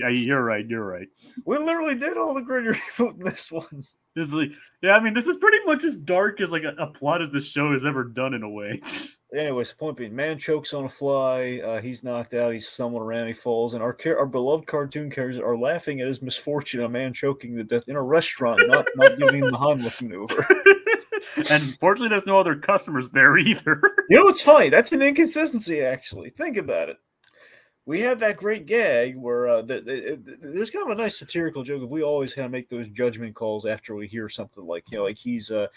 you're right. We literally did all the gritty reboot in this one. It's like, yeah, I mean, this is pretty much as dark as like a plot as this show has ever done in a way. Anyways, the point being, man chokes on a fly. He's knocked out. He's stumbling around. He falls, and our beloved cartoon characters are laughing at his misfortune. A man choking to death in a restaurant, not giving him the Heimlich maneuver. And fortunately, there's no other customers there either. You know what's funny? That's an inconsistency, actually. Think about it. We had that great gag where there's kind of a nice satirical joke. We always kind of make those judgment calls after we hear something like, like he's a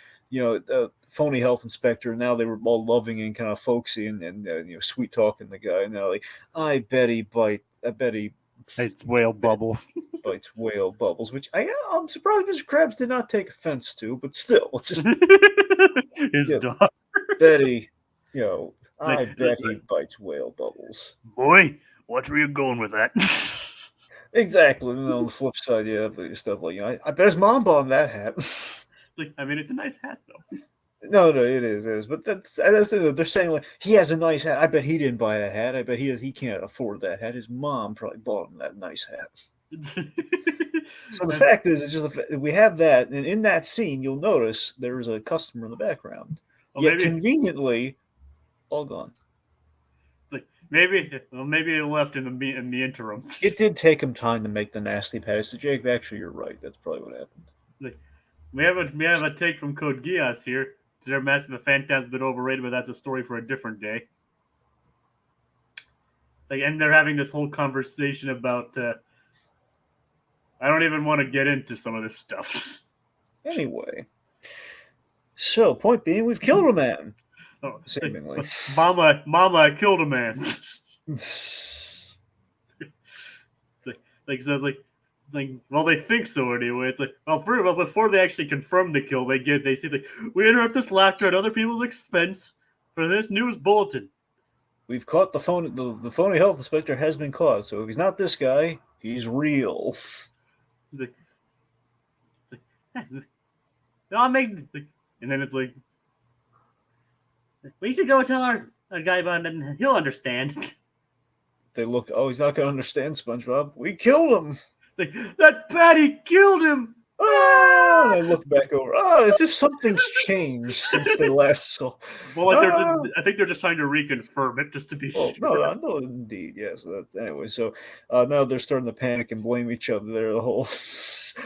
phony health inspector. And now they were all loving and kind of folksy and sweet talking the guy. And they're like, I bet he It's whale bubbles. Bites whale bubbles, which I'm surprised Mr. Krabs did not take offense to, but still, it's just his dog. Betty, I bet he bites whale bubbles. Boy, watch where you're going with that. Exactly. And on the flip side, stuff like I bet his mom bought him that hat. I mean, it's a nice hat though. No, it is. But that's they're saying like he has a nice hat. I bet he didn't buy that hat. I bet he can't afford that hat. His mom probably bought him that nice hat. So the fact is, it's just we have that, and in that scene, you'll notice there's a customer in the background. Well, Yet maybe conveniently, all gone. it's like maybe it left in the interim. It did take him time to make the nasty pass to Jake. Actually, you're right. That's probably what happened. Like, we have a take from Code Geass here. Their Master of the Phantasm's been overrated, but that's a story for a different day. Like, and they're having this whole conversation about. I don't even want to get into some of this stuff. Anyway, so point being, we've killed a man. Oh, Seemingly. Mama, I killed a man. So it's like, well, they think so anyway. It's like, well, before they actually confirm the kill, they see like, we interrupt this laughter at other people's expense for this news bulletin. We've caught the phone. The phony health inspector has been caught. So if he's not this guy, he's real. It's like no, I'll make. And then it's like, we should go tell our guy about it, and he'll understand. They look. Oh, he's not going to understand, SpongeBob. We killed him. Like, that Patty killed him. Ah! They look back over. As if something's changed since they last saw. Well, I think they're just trying to reconfirm it, just to be sure. No, indeed, yes. Yeah, so anyway. So now they're starting to panic and blame each other. They're the whole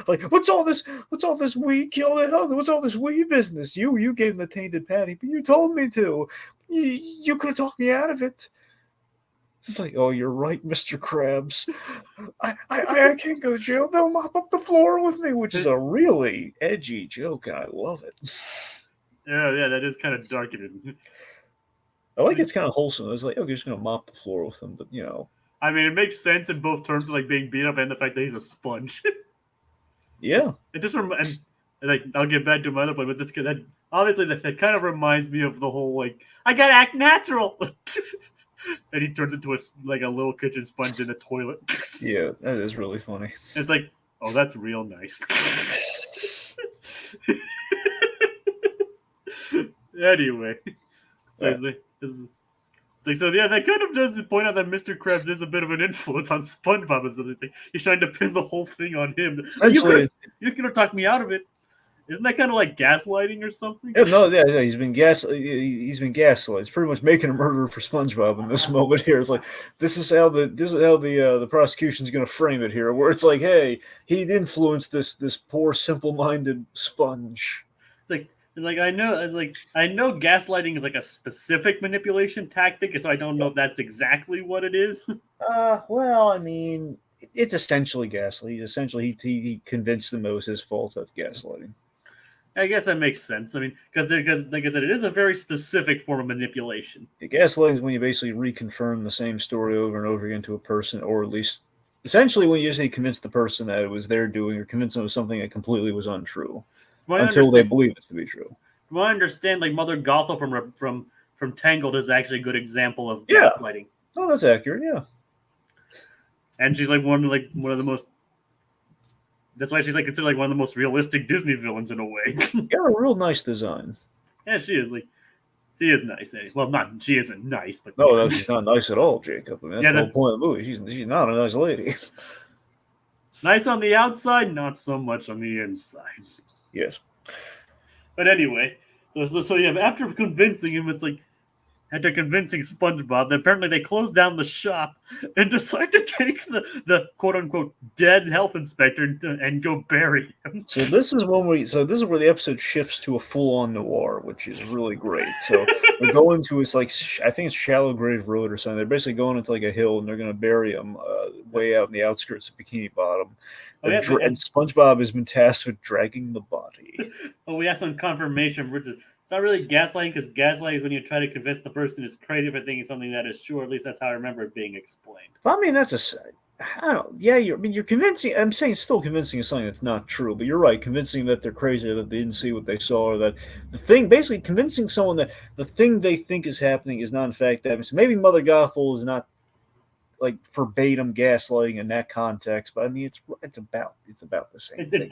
like, what's all this? What's all this? We killed it. What's all this we business? You gave him the tainted patty, but you told me to. You could have talked me out of it. It's like, oh, you're right, Mr. Krabs. I can't go to jail. They'll mop up the floor with me, which is a really edgy joke, and I love it. Yeah, that is kind of dark. I like it's kind of wholesome. It's like, okay, you're just going to mop the floor with him, but, you know. I mean, it makes sense in both terms of, like, being beat up and the fact that he's a sponge. Yeah. It just and like, I'll get back to my other point, but that obviously that kind of reminds me of the whole, like, I gotta act natural! And he turns into a little kitchen sponge in a toilet. Yeah, that is really funny. It's like, oh, that's real nice. Anyway, so that kind of does point out that Mr. Krabs is a bit of an influence on SpongeBob and something. He's trying to pin the whole thing on him. You could have talked me out of it. Isn't that kind of like gaslighting or something? Yeah, he's been gaslit. It's pretty much making a murderer for SpongeBob in this moment here. It's like this is how the prosecution's going to frame it here, where it's like, hey, he influenced this poor simple-minded sponge. I know gaslighting is like a specific manipulation tactic, so I don't know if that's exactly what it is. Well, I mean, it's essentially gaslighting. He convinced them it was his fault. That's gaslighting. I guess that makes sense. I mean, because like I said, it is a very specific form of manipulation. Gaslighting is when you basically reconfirm the same story over and over again to a person, or at least essentially when you just convince the person that it was their doing, or convince them of something that completely was untrue until they believe it's to be true. From what I understand, like Mother Gothel from Tangled is actually a good example of gaslighting. Oh, that's accurate. Yeah, and she's like one of the most. That's why she's like considered like one of the most realistic Disney villains in a way. Yeah, a real nice design. Yeah, she is she is nice. Well, she isn't nice, but no, she's not nice at all, Jacob. I mean, that's the whole point of the movie. She's not a nice lady. Nice on the outside, not so much on the inside. Yes. But anyway, so yeah, after convincing him, it's like, after convincing SpongeBob, apparently they closed down the shop and decide to take the quote-unquote dead health inspector and go bury him. So this is where the episode shifts to a full-on noir, which is really great. So they're going to I think it's Shallow Grave Road or something. They're basically going into like a hill and they're going to bury him way out in the outskirts of Bikini Bottom. And SpongeBob has been tasked with dragging the body. Oh, we have some confirmation. It's not really gaslighting, because gaslighting is when you try to convince the person is crazy for thinking something that is true. Or at least that's how I remember it being explained. I mean, I don't. Yeah, you're convincing. I'm saying still convincing is something that's not true, but you're right. Convincing that they're crazy, or that they didn't see what they saw, or that basically convincing someone that the thing they think is happening is not in fact happening. So maybe Mother Gothel is not. like verbatim gaslighting in that context, but I mean it's about the same thing.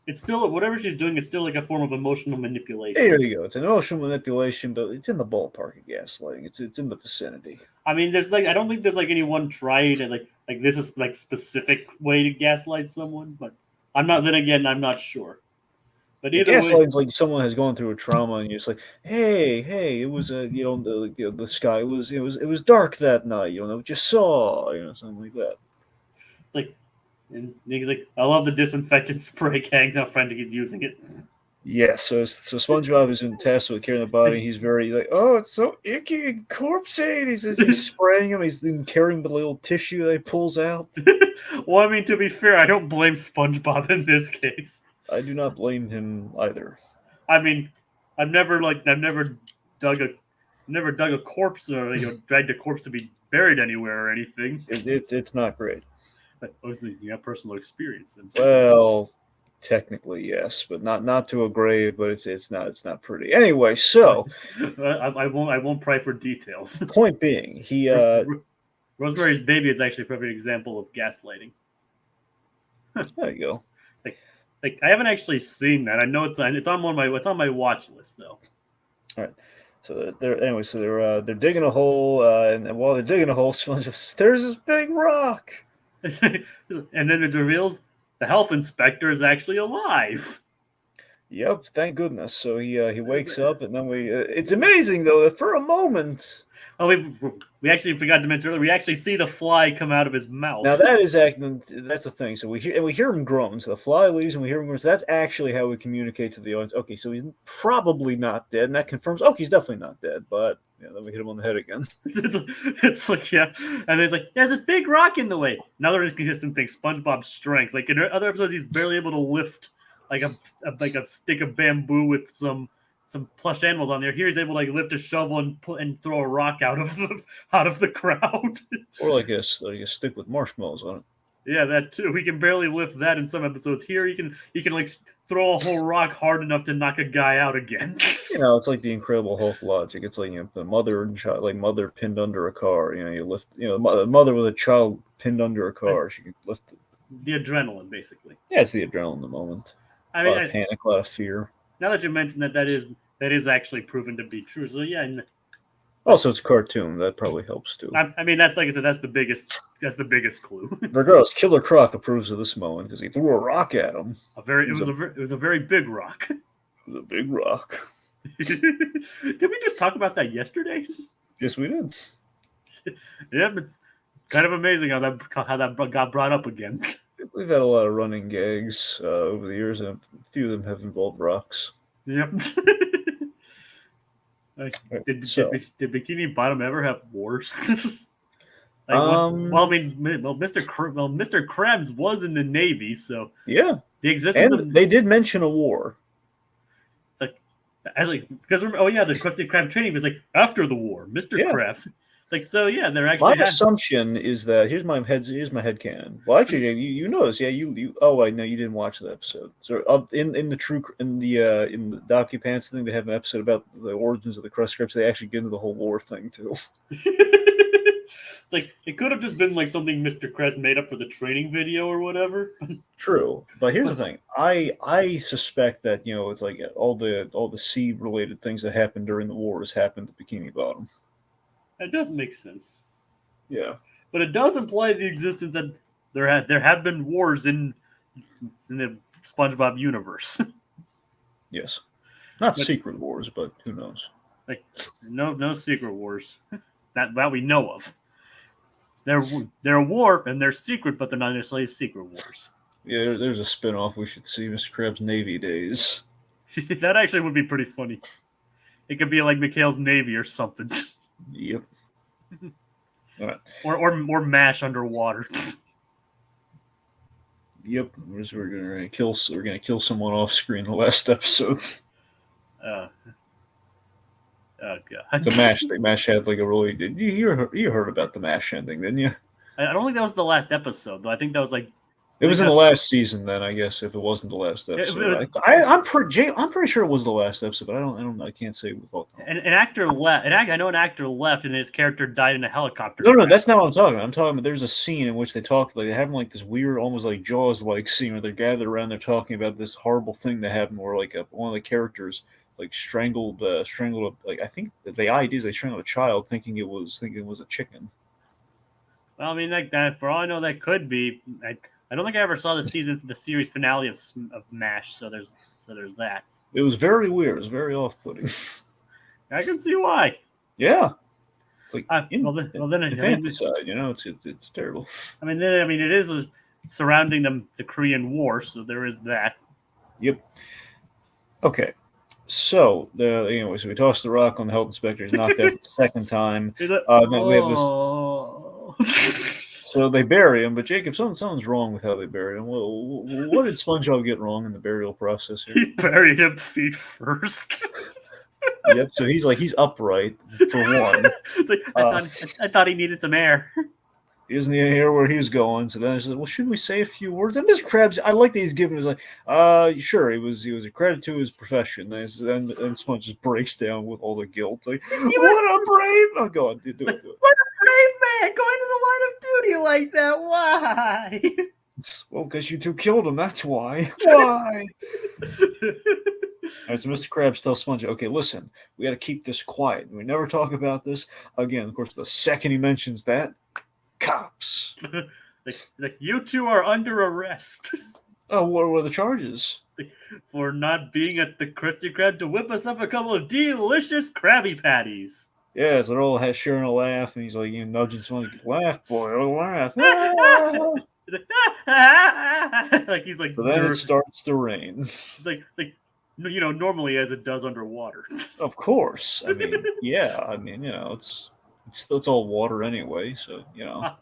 It's still whatever she's doing. It's still like a form of emotional manipulation. There you go. It's an emotional manipulation, but it's in the ballpark of gaslighting. It's in the vicinity. I mean, there's like I don't think there's like any one tried and like this is like specific way to gaslight someone, but I'm not. Then again, I'm not sure. But either way, gaslighting's like someone has gone through a trauma, and you're just like, hey, it was the sky it was dark that night. What you saw, something like that. It's like, and he's like, I love the disinfectant spray. Hangs out frantic. He's using it. Yes, so SpongeBob is tasked with carrying the body. He's very like, oh, it's so icky and corpsey. He's spraying him. He's then carrying the little tissue that he pulls out. Well, I mean, to be fair, I don't blame SpongeBob in this case. I do not blame him either. I mean, I've never dug a corpse or dragged a corpse to be buried anywhere or anything. It's not great. But obviously, you have personal experience then. Well, technically yes, but not to a grave. But it's not pretty. Anyway, so I won't pry for details. Point being, Rosemary's Baby is actually a perfect example of gaslighting. There you go. Like I haven't actually seen that. I know it's on my watch list though. All right. So they're digging a hole, and while they're digging a hole, SpongeBob says, "There's this big rock," and then it reveals the health inspector is actually alive. Yep, thank goodness. So he wakes up, and then it's amazing though that for a moment. Oh, we actually forgot to mention earlier. We actually see the fly come out of his mouth. Now that's a thing. So we hear him groan. So the fly leaves, and we hear him groan. So that's actually how we communicate to the audience. Okay, so he's probably not dead, and that confirms. Oh, he's definitely not dead. But then we hit him on the head again. It's like and then it's like there's this big rock in the way. Another inconsistent thing: SpongeBob's strength. Like in other episodes, he's barely able to lift like a stick of bamboo with some plush animals on there. Here he's able to lift a shovel and throw a rock out of the crowd. Or like a stick with marshmallows on it. Yeah, that too. He can barely lift that in some episodes. Here he can like throw a whole rock hard enough to knock a guy out again. It's like the Incredible Hulk logic. It's like the mother and child, like mother pinned under a car. You lift. The mother with a child pinned under a car. She can lift it. The adrenaline, basically. Yeah, it's the adrenaline in the moment. A lot of panic, a lot of fear. Now that you mentioned that is actually proven to be true. So yeah. Also, it's a cartoon. That probably helps too. I mean, that's like I said. That's the biggest clue. Regardless, Killer Croc approves of this moment because he threw a rock at him. It was a very big rock. It was a big rock. Did we just talk about that yesterday? Yes, we did. Yeah, it's kind of amazing how that got brought up again. We've had a lot of running gags over the years, and a few of them have involved rocks. Yep. Did Bikini Bottom ever have wars? Mr. Krabs was in the Navy, so yeah, the existence they did mention a war. The Krusty Krab training was like after the war, Mr. Krabs. It's like so, yeah. They're actually. My assumption is that here's my headcanon. Well, actually, you notice, yeah, you. Oh, wait, no, you didn't watch the episode. So, in the DocuPants thing, they have an episode about the origins of the Krusty Krabs. They actually get into the whole war thing too. Like it could have just been like something Mr. Krabs made up for the training video or whatever. True, but here's the thing. I suspect that it's like all the sea related things that happened during the wars happened at Bikini Bottom. It does make sense. Yeah. But it does imply the existence that there have been wars in the SpongeBob universe. Yes. Not secret wars, but who knows? Like no secret wars that we know of. They're a war and they're secret, but they're not necessarily secret wars. Yeah, there's a spinoff we should see, Mr. Krabs' Navy Days. That actually would be pretty funny. It could be like Mikhail's Navy or something. Yep. All right. Or MASH underwater. Yep. We're gonna kill someone off screen in the last episode. Oh god. The MASH thing. MASH had like a really. You heard about the MASH ending, didn't you? I don't think that was the last episode though. I think that was like It was in the last season, then I guess if it wasn't the last episode, I'm pretty sure it was the last episode, but I can't say with all. An actor left. I know an actor left, and his character died in a helicopter. No, that's not what I'm talking about. I'm talking about there's a scene in which they talk, like they're having like this weird, almost like Jaws-like scene where they're gathered around, they're talking about this horrible thing that happened, where like one of the characters like strangled, like I think the idea is they strangled a child, thinking it was a chicken. Well, I mean, like that. For all I know, that could be. I don't think I ever saw the series finale of MASH. So there's that. It was very weird. It was very off-putting. I can see why. Yeah. It's like infanticide, it's terrible. I mean, it is surrounding the Korean War, so there is that. Yep. Okay. So so we tossed the rock on the health inspector. He's knocked out for the second time. We have this. So they bury him, but Jacob, something's wrong with how they bury him. What did SpongeBob get wrong in the burial process here? He buried him feet first. Yep. So he's upright for one. I thought he needed some air. He doesn't need to hear where he's going. So then I said, "Well, should we say a few words?" And Mr. Krabs, I like that he's giving us sure, he was a credit to his profession. And Sponge just breaks down with all the guilt. Like, what a brave! Oh, go on, do it. What a brave man going to the line of duty like that. Why? Well, because you two killed him. That's why. Why? All right, so Mr. Krabs tells Sponge, okay, listen, we got to keep this quiet. We never talk about this. Again, of course, the second he mentions that, cops. like you two are under arrest. Oh, what were the charges? For not being at the Krusty Krab to whip us up a couple of delicious Krabby Patties. Yeah, so they're all sharing a laugh, and he's like, nudging Sponge, laugh, boy, laugh. Like he's like. So then it starts to rain. It's like normally as it does underwater. Of course, I mean, yeah, it's all water anyway, so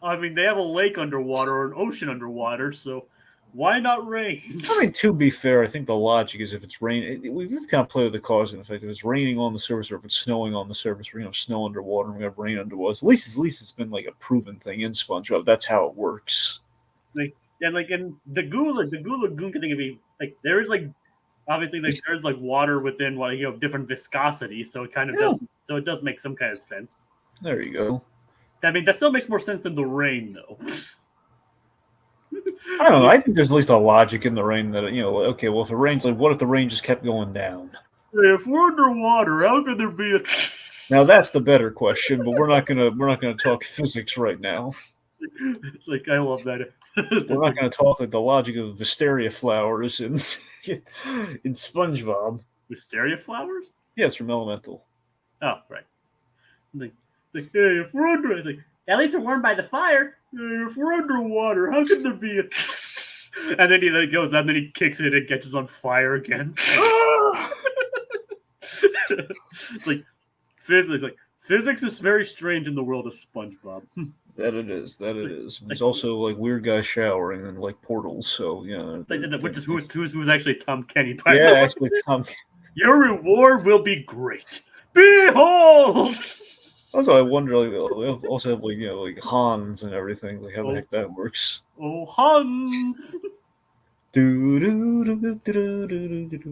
I mean, they have a lake underwater or an ocean underwater, so why not rain? I mean, to be fair, I think the logic is if it's raining, we've kind of played with the cause and effect. If it's raining on the surface or if it's snowing on the surface, we're gonna have snow underwater and we're gonna have rain underwater. At least it's been like a proven thing in SpongeBob. That's how it works. Like in the Goo Lagoon thing, be like there is like. Obviously, there's like water within different viscosity, so it kind of does. So it does make some kind of sense. There you go. I mean, that still makes more sense than the rain, though. I don't know. I think there's at least a logic in the rain that okay, well, if it rains, like, what if the rain just kept going down? If we're underwater, how could there be a? Now that's the better question, but we're not gonna talk physics right now. It's like I love that. We're not going to talk like the logic of wisteria flowers in SpongeBob. Wisteria flowers? Yes, from Elemental. Oh, right. Like hey, if we're at least we're warmed by the fire. Hey, if we're underwater, how could there be a? And then he goes out and then he kicks it and it catches on fire again. It's like physics is very strange in the world of SpongeBob. That it is. There's also like weird guys showering and like portals. So which is who's actually Tom Kenny. Actually Tom. Your reward will be great. Behold. Also, I wonder. Like, we also have like Hans and everything. Like how the heck that works. Oh, Hans.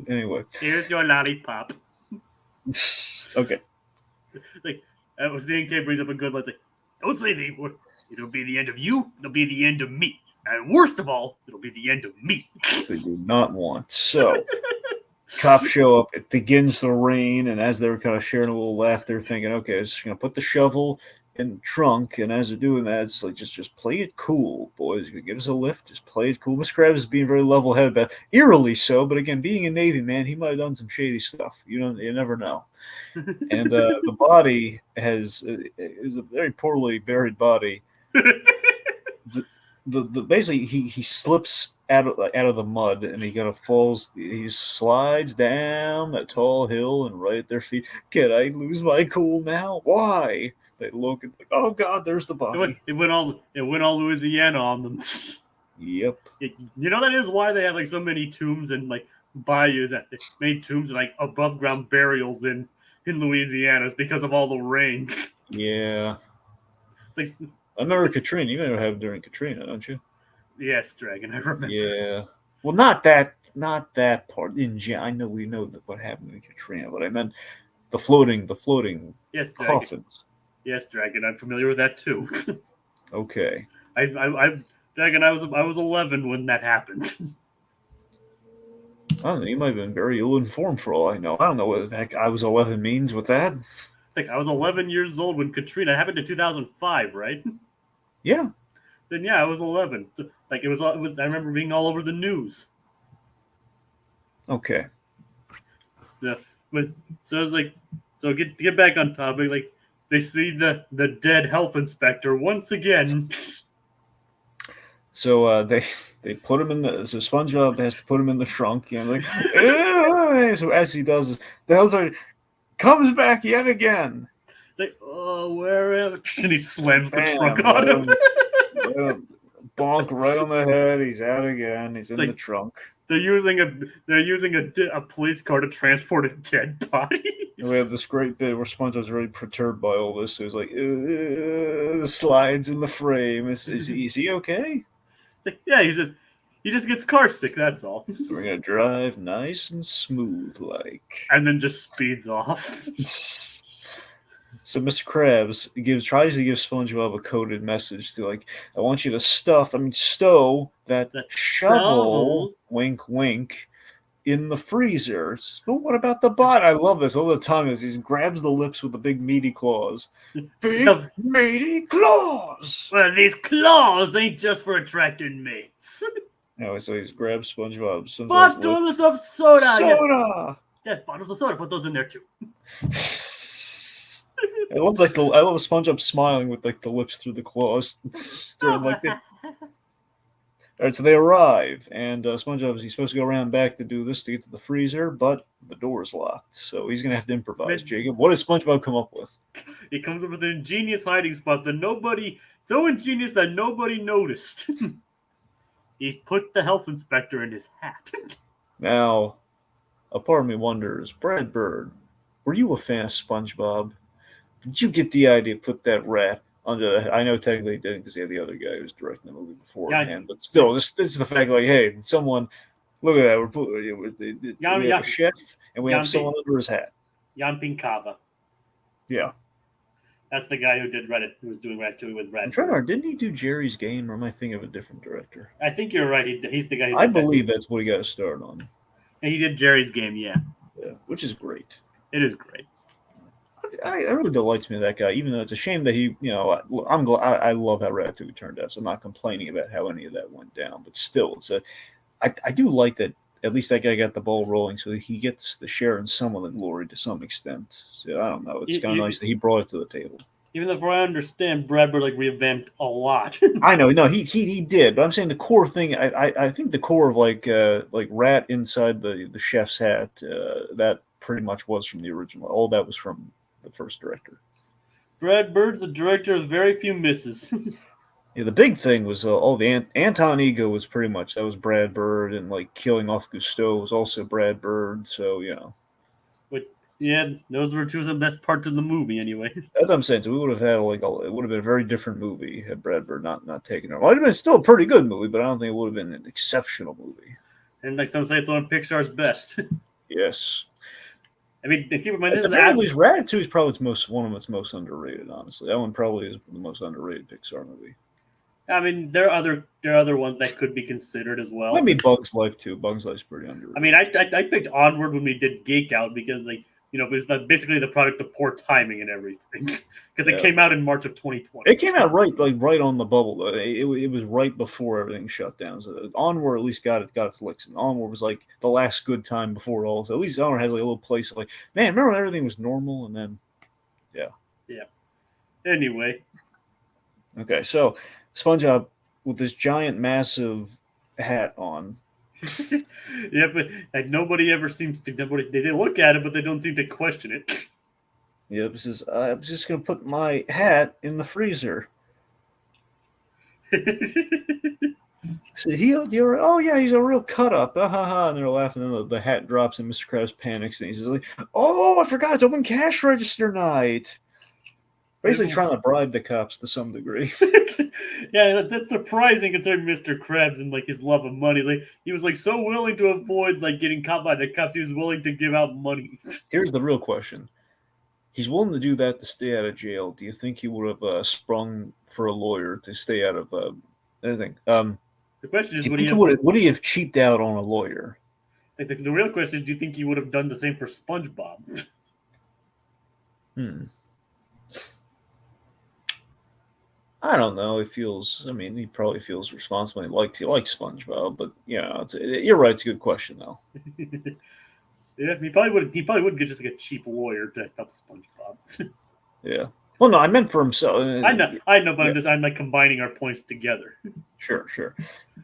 Anyway, here's your lollipop. Okay. Like CNK brings up a good line. Like, don't say the word. It'll be the end of you. It'll be the end of me. And worst of all, it'll be the end of me. They do not want. So, cops show up. It begins to rain. And as they're kind of sharing a little laugh, they're thinking, okay, it's going to put the shovel in the trunk. And as they're doing that, it's like, just play it cool, boys. Give us a lift. Just play it cool. Mr. Krabs is being very level-headed about it. Eerily so. But again, being a Navy man, he might have done some shady stuff. You never know. And the body is a very poorly buried body. Basically he slips out of the mud and he kind of falls. He slides down that tall hill and right at their feet. Can I lose my cool now? Why? They look and like, oh God, there's the body. It went all Louisiana on them. Yep. That is why they have like so many tombs and like bayous, many tombs and like above ground burials in Louisiana. It's because of all the rain. Yeah. It's like, I remember Katrina. You remember having during Katrina, don't you? Yes, Dragon, I remember. Yeah. Well, not that part. I know we know that what happened in Katrina, but I meant the floating Yes, Dragon. coffins. Yes, Dragon, I'm familiar with that too. Okay. Dragon, I was 11 when that happened. I don't know. You might have been very ill informed for all I know. I don't know what the heck I was 11 means with that. Like I was 11 years old when Katrina happened in 2005, right? Yeah. Then yeah, I was 11. So, like it was. I remember being all over the news. Okay. So, but so I was like, so get back on topic. Like they see the dead health inspector once again. So they put him in the so SpongeBob has to put him in the trunk. Like, so as he does, the Hellstar comes back yet again. Like, oh, where am? And he slams the Bam! trunk on him. Bonk right on the head. He's out again. He's in like- the trunk. They're using a police car to transport a dead body. And we have this great bit where SpongeBob's really perturbed by all this. So he's like, slides in the frame. Is he okay? Like, yeah, he just gets car sick. That's all. So we're gonna drive nice and smooth, like. And then just speeds off. So Mr. Krabs tries to give SpongeBob a coded message to like, I want you to stow that shovel, wink, wink, in the freezer. But what about the bot? I love this all the time. As he grabs the lips with the big meaty claws. Big meaty claws. Well, these claws ain't just for attracting mates. Anyway, so he grabs SpongeBob. Bottles of soda. Soda. Yeah, bottles of soda. Put those in there too. I love SpongeBob smiling with like the lips through the claws. Like that. All right, so they arrive, and SpongeBob he's supposed to go around back to do this to get to the freezer, but the door is locked, so he's gonna have to improvise. Jacob, what does SpongeBob come up with? He comes up with an ingenious hiding spot that so ingenious that nobody noticed. He's put the health inspector in his hat. Now, a part of me wonders, Brad Bird, were you a fan of SpongeBob? Did you get the idea to put that rat under the? I know technically he didn't because he had the other guy who was directing the movie beforehand, but still, this is the fact like, hey, someone look at that. We have a chef and we have someone under his hat. Jan Pinkava. Yeah. That's the guy who did Reddit, who was doing Ratatouille with Brad. I'm trying to remember, didn't he do Jerry's Game, or am I thinking of a different director? I think you're right. He's the guy who I believe that's what he got started on. And he did Jerry's Game, yeah. Yeah, which is great. It is great. It really delights me, that guy, even though it's a shame that he, I'm glad, I love how Ratatouille turned out, so I'm not complaining about how any of that went down, but still, I do like that at least that guy got the ball rolling, so he gets to share in some of the glory to some extent. So I don't know, it's kind of nice that he brought it to the table. Even though, I understand, Brad Bird revamped a lot. I know, no, he did, but I'm saying the core thing. I think the core of like Rat inside the chef's hat, that pretty much was from the original. All that was from the first director. Brad Bird's a director with very few misses. Yeah, the big thing was all the Anton Ego was pretty much that was Brad Bird, and like killing off Gusteau was also Brad Bird. So But yeah, those were two of the best parts of the movie, anyway. That's what I'm saying. So we would have had it would have been a very different movie had Brad Bird not taken it. It might have been still a pretty good movie, but I don't think it would have been an exceptional movie. And like some say, it's one of Pixar's best. Yes. I mean, keep in mind, at the very least, Ratatouille is probably one of its most underrated. Honestly, that one probably is the most underrated Pixar movie. I mean, there are other ones that could be considered as well. Maybe Bug's Life too. Bug's Life's pretty underrated. I mean, I picked Onward when we did Geek Out because it was basically the product of poor timing and everything because it came out in March of 2020. It came out right on the bubble though. It was right before everything shut down. So Onward at least got its licks. And Onward was like the last good time before it all. So at least Onward has like a little place of like, man, remember when everything was normal? And then, yeah. Anyway. Okay, so SpongeBob with this giant, massive hat on. Yeah, but like nobody ever seems to. They look at it, but they don't seem to question it. Yep, it says, I'm just going to put my hat in the freezer. So he's a real cut up. And they're laughing, and the hat drops, and Mr. Krabs panics, and he's like, oh, I forgot, it's open cash register night. Basically trying to bribe the cops to some degree. Yeah, that's surprising considering Mr. Krabs and like his love of money. Like he was like so willing to avoid like getting caught by the cops. He was willing to give out money. Here's the real question. He's willing to do that to stay out of jail. Do you think he would have sprung for a lawyer to stay out of anything? The question is, would he have cheaped out on a lawyer? Like the real question is, do you think he would have done the same for SpongeBob? I don't know. He probably feels responsible. He likes SpongeBob, but you're right. It's a good question though. Yeah, he probably would get just like a cheap lawyer to help SpongeBob. Yeah. Well, no, I meant for himself. I know, but I'm like combining our points together. Sure.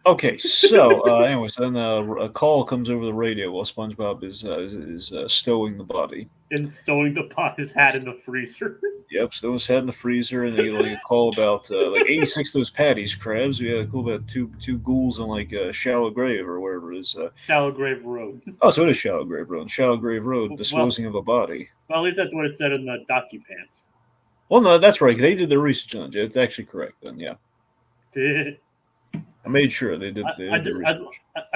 Okay, so anyways, then a call comes over the radio while SpongeBob is stowing the body. And stowing his hat in the freezer. Yep, stowing his hat in the freezer, and they get like a call about like 86 of those patties, Krabs. We had a call about two ghouls on like Shallow Grave or wherever it is. Shallow Grave Road. Oh, so it is Shallow Grave Road. Shallow Grave Road, disposing of a body. Well, at least that's what it said in the DocuPants. Well, no, that's right. They did their research on it. It's actually correct then, yeah. I made sure they did. I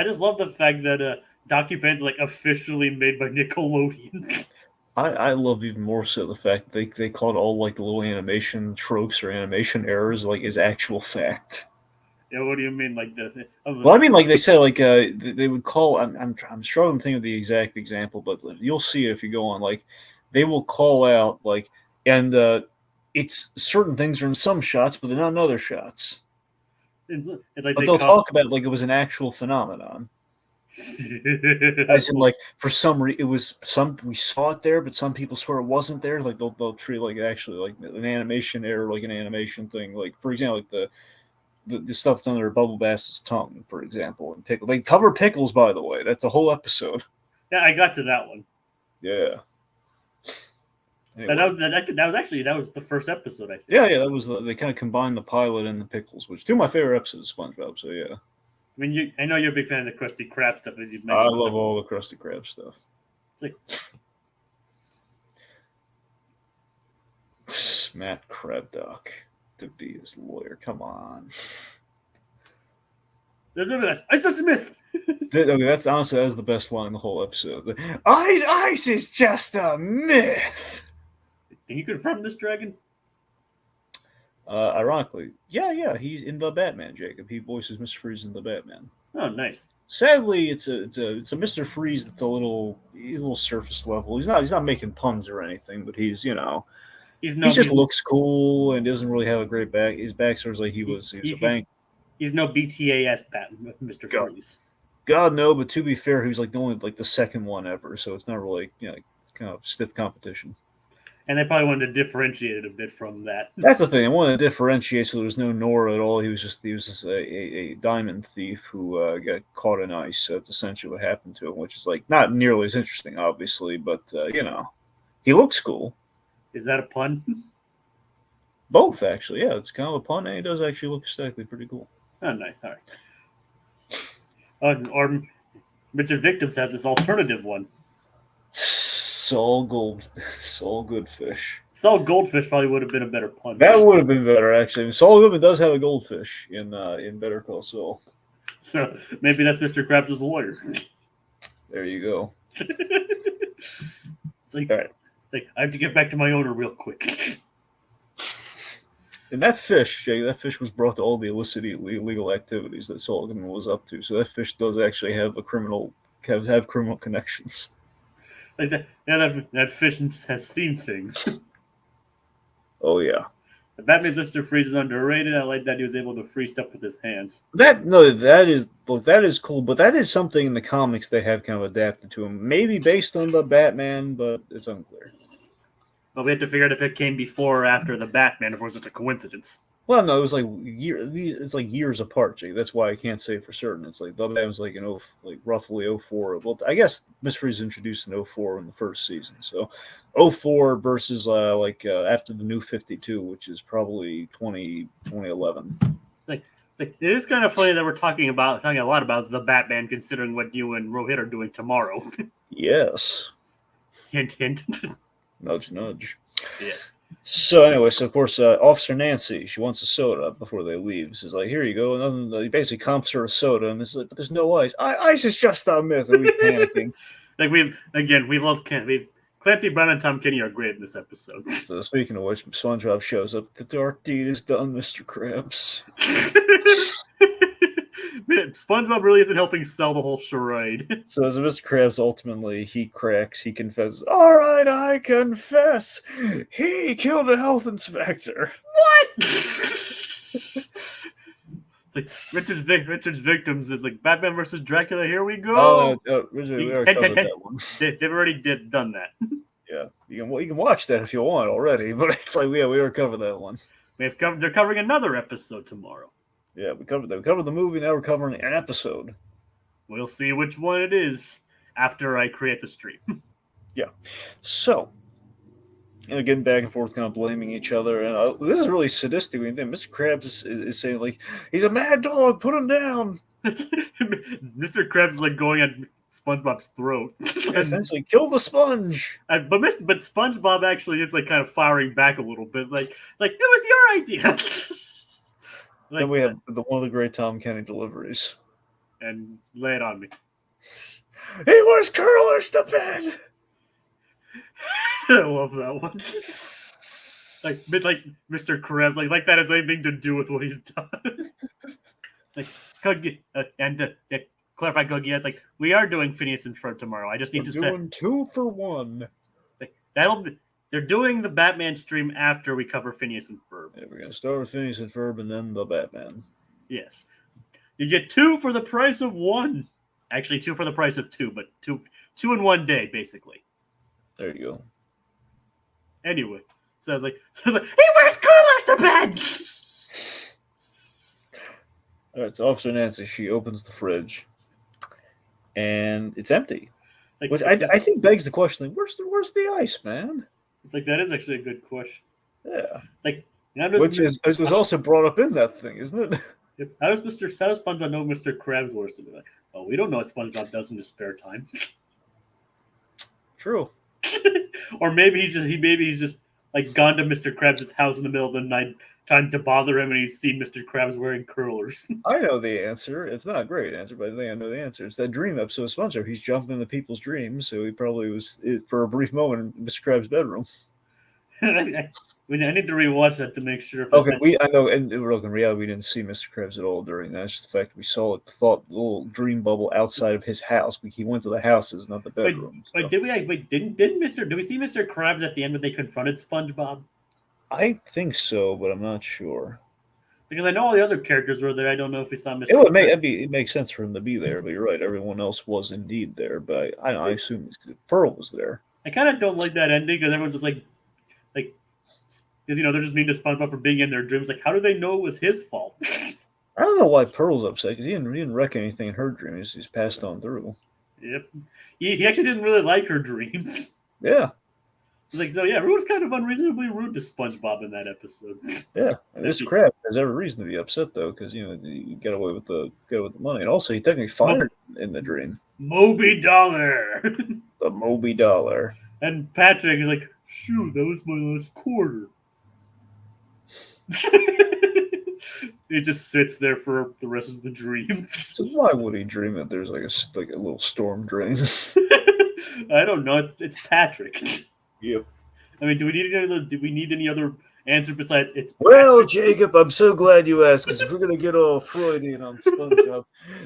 just love the fact that DocuPants is like officially made by Nickelodeon. I love even more so the fact that they called all like the little animation tropes or animation errors like as actual fact. Yeah, what do you mean, like Well, I mean, like they said, like they would call. I'm struggling to think of the exact example, but you'll see it if you go on. Like they will call out like, and it's certain things are in some shots, but they're not in other shots. It's like but they'll talk about like it was an actual phenomenon. As in, like for some reason, it was we saw it there, but some people swear it wasn't there. Like they'll treat like actually like an animation error, like an animation thing. Like for example, like the stuff that's under Bubble Bass's tongue, for example, and pickle. They cover pickles, by the way. That's a whole episode. Yeah, I got to that one. Yeah. Anyway. That was the first episode, I think. Yeah, that was they kind of combined the pilot and the pickles, which two of my favorite episodes of SpongeBob. So yeah. I mean, I know you're a big fan of the Krusty Krab stuff, as you've mentioned. I love all the Krusty Krab stuff. It's like Matt Crabdock to be his lawyer. Come on. Ice is a myth. Okay, that's honestly the best line in the whole episode. Ice is just a myth. Can you confirm this, Dragon? Ironically, yeah, he's in the Batman. Jacob, he voices Mr. Freeze in the Batman. Oh, nice. Sadly, it's a Mr. Freeze that's a little surface level. He's not making puns or anything, but he just looks cool and doesn't really have a great back. His backstory is like he was a bank. He's no BTAS Batman, Mr. Freeze. God no, but to be fair, he was like the second one ever, so it's not really kind of stiff competition. And they probably wanted to differentiate it a bit from that. That's the thing. I wanted to differentiate so there was no Nora at all. He was just a diamond thief who got caught in ice. So that's essentially what happened to him, which is like not nearly as interesting, obviously, but he looks cool. Is that a pun? Both, actually. Yeah, it's kind of a pun, and he does actually look aesthetically pretty cool. Oh, nice. All right. Or Richard Victims has this alternative one. Saul Goldfish. Saul Goldfish probably would have been a better pun. That would have been better, actually. Saul Goodman does have a goldfish in Better Call Saul. So maybe that's Mr. Krabs' lawyer. There you go. It's like I have to get back to my owner real quick. And that fish, Jay, was brought to all the illicit illegal activities that Saul Goodman was up to. So that fish does actually have criminal connections. Like that fish has seen things. Oh yeah. That made Mr. Freeze is underrated. I like that he was able to freeze stuff with his hands. That is cool, but that is something in the comics they have kind of adapted to him. Maybe based on the Batman, but it's unclear. But we have to figure out if it came before or after the Batman, or if it was just a coincidence. Well, no, it was like it's like years apart, Jay. That's why I can't say for certain. It's like the Batman was like roughly 04. Well, I guess Mr. Freeze introduced in 04 in the first season. So 04 versus after the New 52, which is probably 2011. It is kind of funny that we're talking a lot about the Batman, considering what you and Rohit are doing tomorrow. Yes. Hint, hint. Nudge, nudge. Yes. So anyway, of course, Officer Nancy, she wants a soda before they leave. She's like, "Here you go," and then he basically comps her a soda, and it's like, "But there's no ice. Ice is just a myth." And we panicking. Like we love Clancy Brown and Tom Kenny are great in this episode. So speaking of which, SpongeBob shows up. The dark deed is done, Mr. Krabs. Man, SpongeBob really isn't helping sell the whole charade. So as Mr. Krabs ultimately he cracks, he confesses. All right, I confess. He killed a health inspector. It's like Richard's victims is like Batman versus Dracula. Here we go. Oh no, we already covered that one. They've already done that. Yeah, you can watch that if you want already, but it's like we already covered that one. They're covering another episode tomorrow. Yeah, we covered that. We covered the movie. Now we're covering an episode. We'll see which one it is after I create the stream. Yeah. So, getting back and forth, kind of blaming each other, and this is really sadistic. Mr. Krabs is saying like, "He's a mad dog. Put him down." Mr. Krabs is like going at SpongeBob's throat. Essentially, kill the sponge. But SpongeBob actually is like kind of firing back a little bit, like it was your idea. Then we have one of the great Tom Kenny deliveries. And lay it on me. He wears curlers to bed. I love that one. Like Mr. Krabs, like that has anything to do with what he's done. Like Cookie and clarify Cookie. It's like we are doing Phineas and Ferb tomorrow. I just need to say doing 2 for 1. They're doing the Batman stream after we cover Phineas and Ferb. Yeah, we're gonna start with Phineas and Ferb and then the Batman. Yes, you get 2 for the price of 1. Actually, 2 for the price of 2, but two in one day, basically. There you go. Anyway, so I was like, he wears curlers to bed. All right, so Officer Nancy, she opens the fridge, and it's empty. Which I think begs the question: like, where's the ice, man? It's like that is actually a good question. Yeah, which was also brought up in that thing, isn't it? How does SpongeBob know Mr. Krabs wears to be like? Oh, we don't know what SpongeBob does in his spare time. True. Or maybe he's just like gone to Mr. Krabs' house in the middle of the night, trying to bother him, and he's seen Mr. Krabs wearing curlers. I know the answer. It's not a great answer, but I think I know the answer. It's that dream episode of SpongeBob. He's jumping into people's dreams, so he probably was for a brief moment in Mr. Krabs' bedroom. I need to rewatch that to make sure. Okay, I know, and in reality, we didn't see Mr. Krabs at all during that. It's just the fact we saw the little dream bubble outside of his house. He went to the houses, not the bedroom. Did we see Mr. Krabs at the end when they confronted SpongeBob? I think so, but I'm not sure. Because I know all the other characters were there. I don't know if we saw Mr. It makes sense for him to be there, but you're right. Everyone else was indeed there, but I assume Pearl was there. I kind of don't like that ending because everyone's just like, because they're just mean to SpongeBob for being in their dreams. Like, how do they know it was his fault? I don't know why Pearl's upset because he didn't wreck anything in her dreams. He's passed on through. Yep, he actually didn't really like her dreams. Yeah. Rue was kind of unreasonably rude to SpongeBob in that episode. Yeah, and Mr. Krabs has every reason to be upset though, because you get away with the money, and also he technically fired in the dream. Moby Dollar. The Moby Dollar. And Patrick is like, shoot, that was my last quarter. He just sits there for the rest of the dreams. So why would he dream that there's like a little storm drain? I don't know. It's Patrick. Yep. I mean, do we need any other answer besides it's Patrick? Well, Jacob, I'm so glad you asked, because if we're gonna get all Freudian on SpongeBob,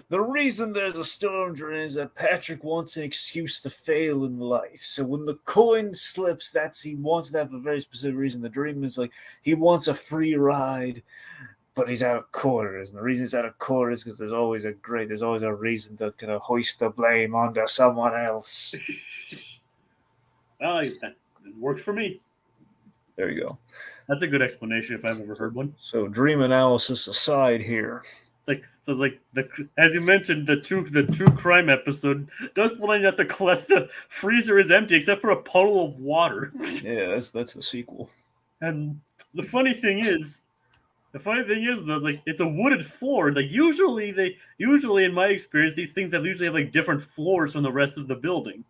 the reason there's a storm drain is that Patrick wants an excuse to fail in life. So when the coin slips, he wants to have a very specific reason. The dream is like he wants a free ride, but he's out of quarters. And the reason he's out of quarters is because there's always a reason to kind of hoist the blame onto someone else. Well, that works for me. There you go. That's a good explanation if I've ever heard one. So dream analysis aside here. It's like as you mentioned, the true crime episode does point out the freezer is empty except for a puddle of water. Yeah, that's the sequel. And the funny thing is though, it's a wooded floor. Like usually in my experience, these things usually have like different floors from the rest of the building.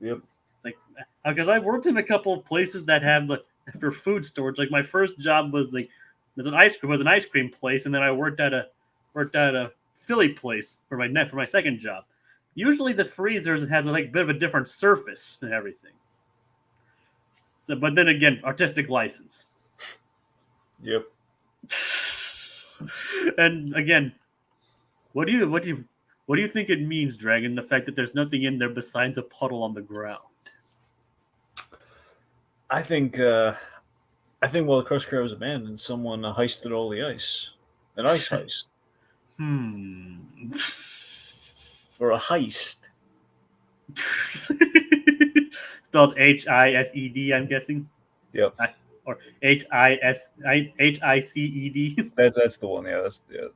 Yep. Like because I've worked in a couple of places that have for food storage. Like my first job was was an ice cream place, and then I worked at a Philly place for my second job. Usually the freezers has a bit of a different surface and everything. So, but then again, artistic license. Yep. And again, what do you think it means, Dragon? The fact that there's nothing in there besides a puddle on the ground. I think while the Krusty Krab was abandoned, someone heisted all the ice. An ice heist. Or a heist. Spelled HISED, I'm guessing. Yep. Or HICED. That's the one. Yeah, that's the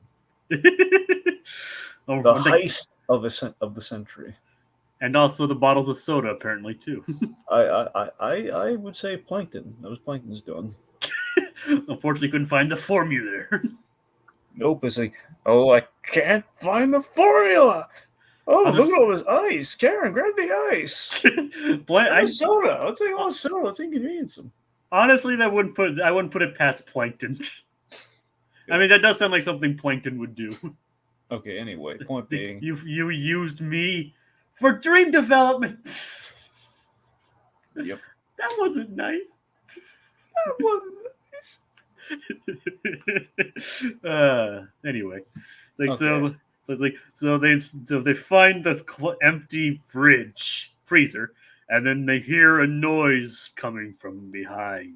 heist of the century. And also the bottles of soda, apparently too. I would say Plankton. That was Plankton's doing. Unfortunately, couldn't find the formula. Nope. It's like, oh, I can't find the formula. Oh, look at all this ice. Karen, grab the ice. Soda. I'll take all the soda. Let's inconvenience them. Honestly, I wouldn't put it past Plankton. I mean, that does sound like something Plankton would do. Okay, anyway, point being... You used me for dream development. Yep. That wasn't nice. That wasn't nice. Anyway. Okay. So they find the empty freezer, and then they hear a noise coming from behind.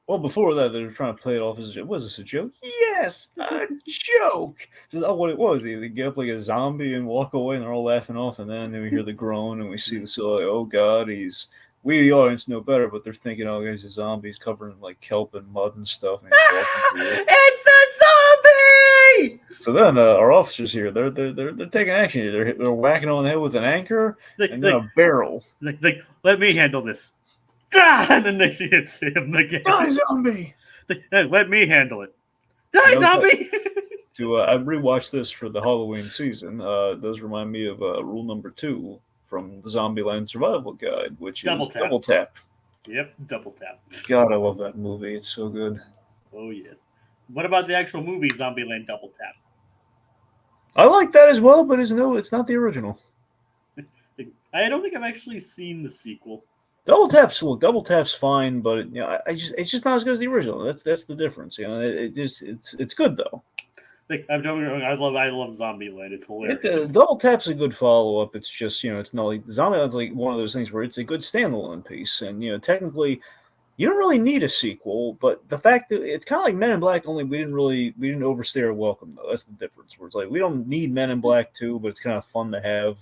Well, before that, they were trying to play it off as a joke. Was this a joke? Yes, a joke. Just what it was. They get up like a zombie and walk away, and they're all laughing off. And then we hear the groan, and we see the silhouette. Oh God, we the audience know better, but they're thinking, oh, he's a zombie. He's covered in like kelp and mud and stuff. And It's the zombie! So then our officers here, they're taking action. They're whacking on the head with an anchor and then a barrel. Let me handle this. And then she hits him again. Die, zombie! Let me handle it. Die, zombie! I rewatched this for the Halloween season. It does remind me of rule number 2 from the Zombieland Survival Guide, which is double tap. Yep, double tap. God, I love that movie. It's so good. Oh, yes. What about the actual movie Zombieland Double Tap? I like that as well, but it's not the original. I don't think I've actually seen the sequel. Double Tap's fine, but it's just not as good as the original. That's the difference. It's good though. I love Zombieland. It's hilarious. Double Tap's a good follow up. It's just it's not like Zombieland's like one of those things where it's a good standalone piece, and technically you don't really need a sequel. But the fact that it's kind of like Men in Black, only we didn't overstay our welcome though. That's the difference. Where it's like we don't need Men in Black 2, but it's kind of fun to have.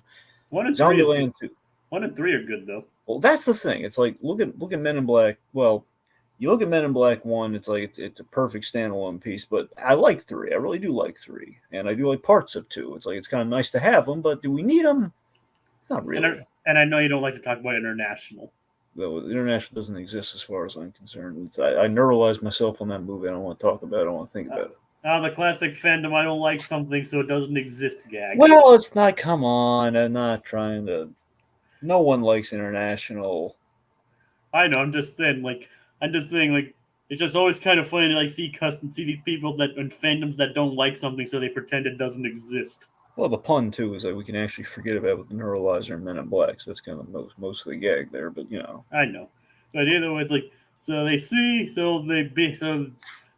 1 and Zombieland 2. 1 and 3 are good though. Well, that's the thing. It's like look at Men in Black. Well, you look at Men in Black 1. It's like it's a perfect standalone piece. But I like 3. I really do like 3, and I do like parts of 2. It's like it's kind of nice to have them, but do we need them? Not really. And I know you don't like to talk about international. Well, international doesn't exist as far as I'm concerned. I neuralized myself on that movie. I don't want to talk about it. I don't want to think about it. The classic fandom, I don't like something, so it doesn't exist gag. Well, it's not. Come on. I'm not trying to. No one likes international. I know. I'm just saying, it's just always kind of funny to see these people that in fandoms that don't like something, so they pretend it doesn't exist. Well, the pun too is that we can actually forget about with the neuralizer and Men in Black. So that's kind of most of the gag there, but I know. But either way, it's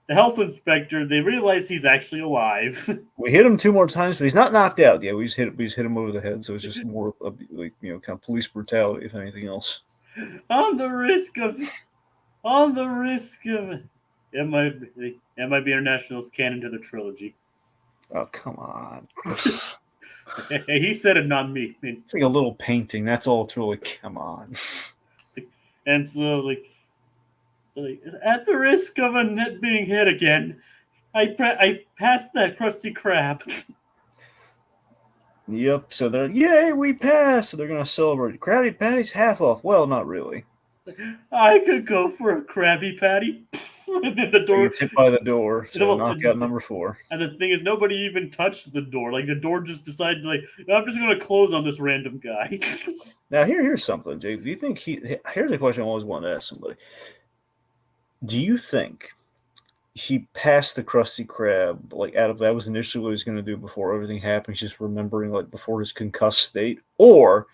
the health inspector, they realize he's actually alive. We hit him 2 more times, but he's not knocked out. Yeah, we just hit him over the head, so it's just more of kind of police brutality, if anything else. On the risk of MIB International's canon to the trilogy. Oh, come on. Hey, he said it, not me. It's like a little painting. That's all it's really. Come on. And so, at the risk of a net being hit again, I passed that Krusty Krab. Yep. So yay, we passed. So they're gonna celebrate. Krabby Patty's half off. Well, not really. I could go for a Krabby Patty. And then the door gets hit by the door. So knockout number 4. And the thing is, nobody even touched the door. The door just decided, I'm just gonna close on this random guy. Now here's something, Jake. Do you think here's a question I always wanted to ask somebody. Do you think he passed the Krusty Krab like out of that was initially what he was going to do before everything happened? He's just remembering like before his concussed state, or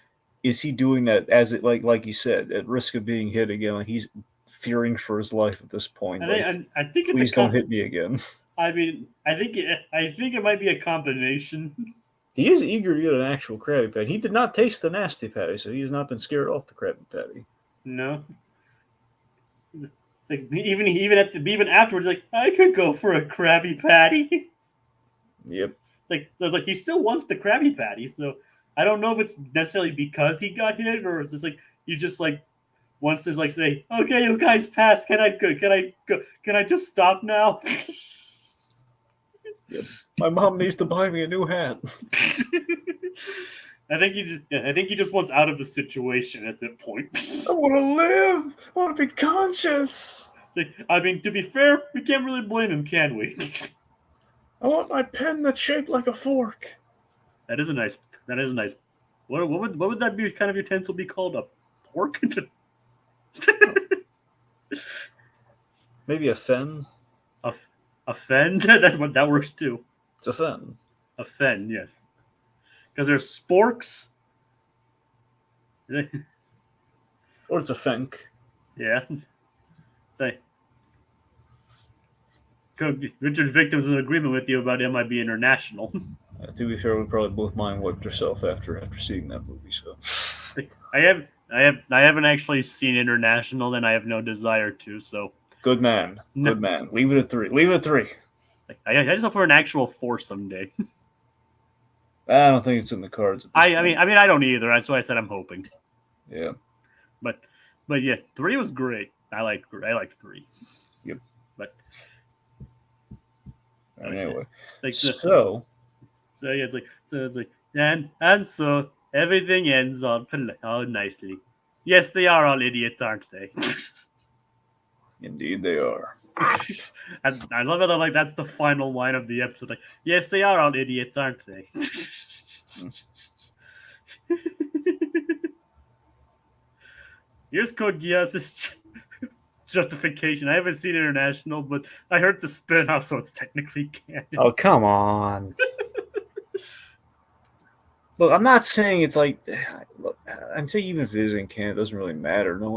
is he doing that as it like you said at risk of being hit again? Like he's fearing for his life at this point. Like, I think it's please don't hit me again. I mean, I think it might be a combination. He is eager to get an actual Krabby Patty. He did not taste the Nasty Patty, so he has not been scared off the Krabby Patty. No, like even afterwards, like I could go for a Krabby Patty. Yep. Like so, it's like he still wants the Krabby Patty. So I don't know if it's necessarily because he got hit, or it's just like he just like wants to like say, okay, you guys passed. Can I go? Can I just stop now? Yep. My mom needs to buy me a new hat. I think he just wants out of the situation at that point. I want to live. I want to be conscious. I mean, to be fair, we can't really blame him, can we? I want my pen that's shaped like a fork. That is a nice. What would that be? Kind of utensil be called? A fork? Maybe a fen. A fen? That works too. It's a fen. A fen, yes. Because there's sporks. Or it's a fenk. Yeah. Say. Richard's victims in agreement with you about MIB International. To be fair, we probably both mind wiped ourselves after seeing that movie. So I haven't actually seen International, and I have no desire to. So good man, good man. Leave it at 3. Leave it at 3. I just hope for an actual 4 someday. I don't think it's in the cards. I mean, I don't either. That's why I said I'm hoping. Yeah. But yes, 3 was great. I like 3. Yep. But anyway, like so yeah, it's like and so everything ends all nicely. Yes, they are all idiots, aren't they? Indeed, they are. And I love it. Like that's the final line of the episode. Like, yes, they are all idiots, aren't they? Here's Code Geass's justification. I haven't seen International, but I heard it's a spin-off, so it's technically canon. Oh, come on. Look, I'm not saying it's like. Look, I'm saying even if it isn't canon, it doesn't really matter. No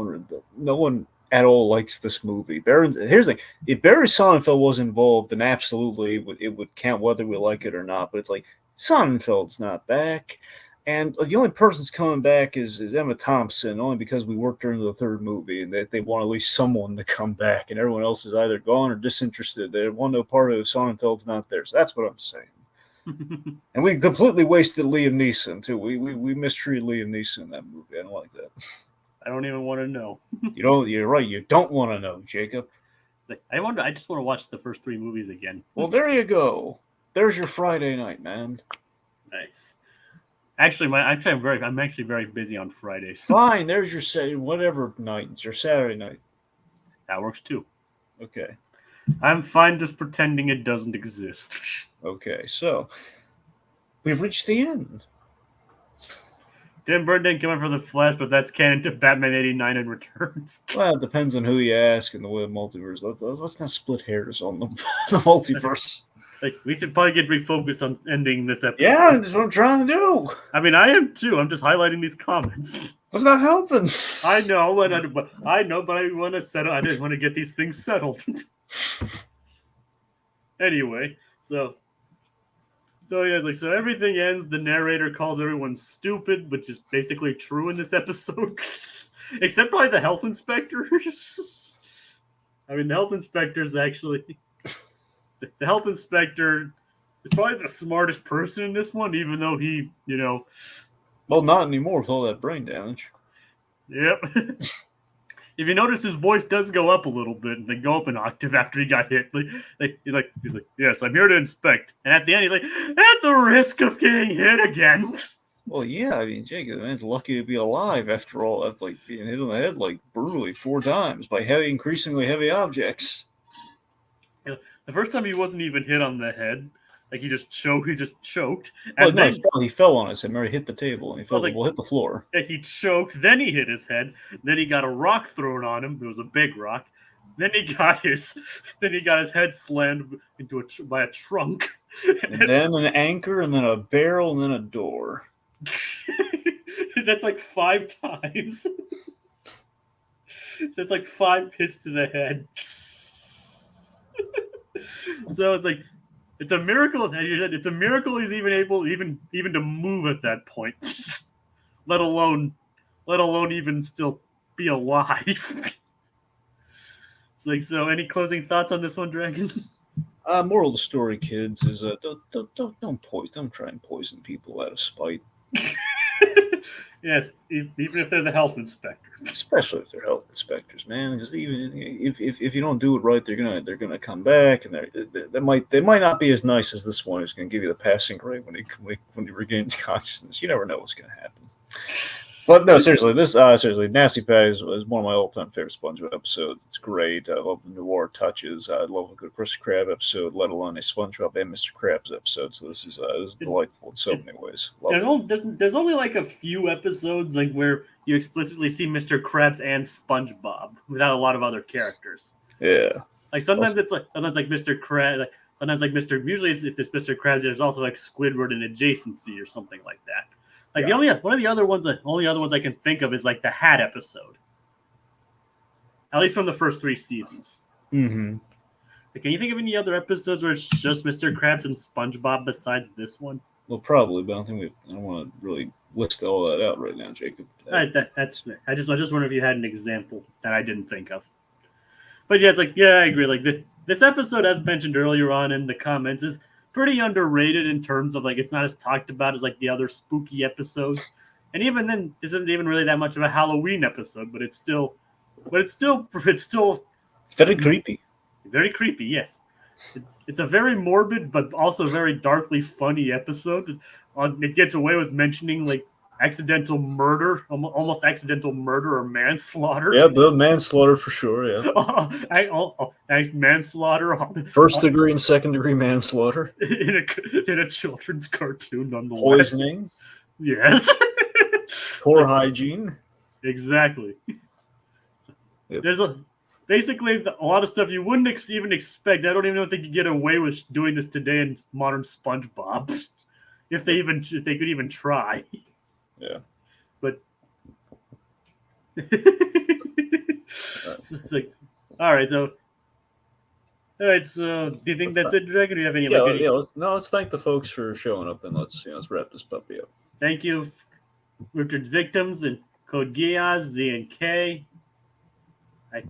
one at all likes this movie. Here's the thing: if Barry Sonnenfeld was involved, then absolutely it would count whether we like it or not. But it's like Sonnenfeld's not back, and the only person that's coming back is Emma Thompson, only because we worked her into the 3rd movie, and they want at least someone to come back, and everyone else is either gone or disinterested. They want no part of it if Sonnenfeld's not there. So that's what I'm saying. And we completely wasted Liam Neeson too. We mistreated Liam Neeson in that movie. I don't like that. I don't even want to know. You're right. You don't want to know, Jacob. I just want to watch the first 3 movies again. Well, there you go. There's your Friday night, man. Nice. Actually, I'm actually very busy on Fridays. Fine. There's your whatever night. It's your Saturday night. That works too. Okay. I'm fine just pretending it doesn't exist. Okay, so we've reached the end. Tim Burton didn't come in for the Flash, but that's canon to Batman '89 and Returns. Well, it depends on who you ask and the way of multiverse. Let's not split hairs on the multiverse. Like we should probably get refocused on ending this episode. Yeah, that's what I'm trying to do. I mean, I am too. I'm just highlighting these comments. That's not helping. I know, but I want to settle. I just want to get these things settled. Anyway, so yeah, it's like so everything ends. The narrator calls everyone stupid, which is basically true in this episode, except probably the health inspectors. I mean, the health inspectors actually. The health inspector is probably the smartest person in this one, even though he, Well, not anymore with all that brain damage. Yep. If you notice, his voice does go up a little bit, and then go up an octave after he got hit. He's like, yes, I'm here to inspect. And at the end, he's like, at the risk of getting hit again. Well, yeah, I mean, Jake, the man's lucky to be alive after all, after being hit on the head brutally 4 times by increasingly heavy objects. The first time he wasn't even hit on the head. Like he just choked. And then he fell on his head. Mary hit the table and he fell. Hit the floor. He choked. Then he hit his head. Then he got a rock thrown on him. It was a big rock. Then he got his head slammed into by a trunk. And then an anchor, and then a barrel, and then a door. That's like 5 times. That's like 5 hits to the head. So it's like, it's a miracle. As you said, it's a miracle he's even able even to move at that point. let alone even still be alive. It's like, so any closing thoughts on this one, Dragon? Moral of the story, kids, is don't try and poison people out of spite. Yes, even if they're the health inspector. Especially if they're health inspectors, man. Because even if you don't do it right, they're gonna come back, and they might not be as nice as this one who's gonna give you the passing grade when he regains consciousness. You never know what's gonna happen. But no, seriously, Nasty Pat is one of my all-time favorite SpongeBob episodes. It's great. I love the noir touches. I love a good Krusty Krab episode, let alone a SpongeBob and Mr. Krabs episode. So this is delightful in so many ways. There's only like a few episodes like where you explicitly see Mr. Krabs and SpongeBob without a lot of other characters. Yeah. Like sometimes it's like Mr. Krabs. Sometimes like Mr. Usually if it's Mr. Krabs, there's also like Squidward and adjacency or something like that. Like the only other ones I can think of is like the Hat episode. At least from the first 3 seasons. Mm-hmm. Like, can you think of any other episodes where it's just Mr. Krabs and SpongeBob besides this one? Well, probably, but I don't want to really list all that out right now, Jacob. I just wonder if you had an example that I didn't think of. But yeah, it's like, yeah, I agree. Like this episode, as mentioned earlier on in the comments, is pretty underrated in terms of like it's not as talked about as like the other spooky episodes, and even then, this isn't even really that much of a Halloween episode, but it's still very creepy. Very creepy, yes. It's a very morbid but also very darkly funny episode. It gets away with mentioning like accidental murder, almost accidental murder or manslaughter. Yeah, the manslaughter for sure. Yeah, manslaughter. First degree and second degree manslaughter in a children's cartoon, nonetheless. Poisoning. Yes. Poor hygiene. Exactly. Yep. There's basically a lot of stuff you wouldn't even expect. I don't even know if they could get away with doing this today in modern SpongeBob, if they could even try. Yeah. But it's like, all right. So do you think that's it, Dragon? Do you have any? Let's thank the folks for showing up, and let's wrap this puppy up. Thank you, Richard's victims and Code Geass, Z and K. I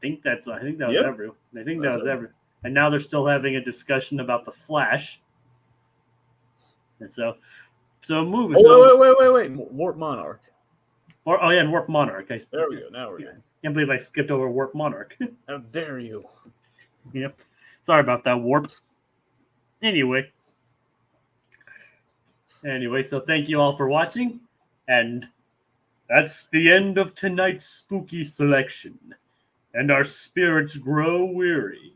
think that was everyone. I think that was everyone. And now they're still having a discussion about the Flash. And so moving. Wait. Warp Monarch. And Warp Monarch. There we go. Now we're good. Can't believe I skipped over Warp Monarch. How dare you? Yep. Sorry about that, Warp. Anyway, so thank you all for watching, and that's the end of tonight's spooky selection. And our spirits grow weary,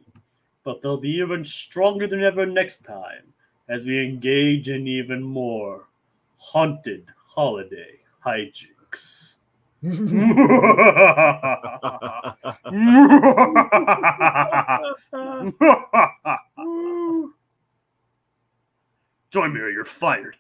but they'll be even stronger than ever next time as we engage in even more haunted holiday hijinks. Join me or you're fired.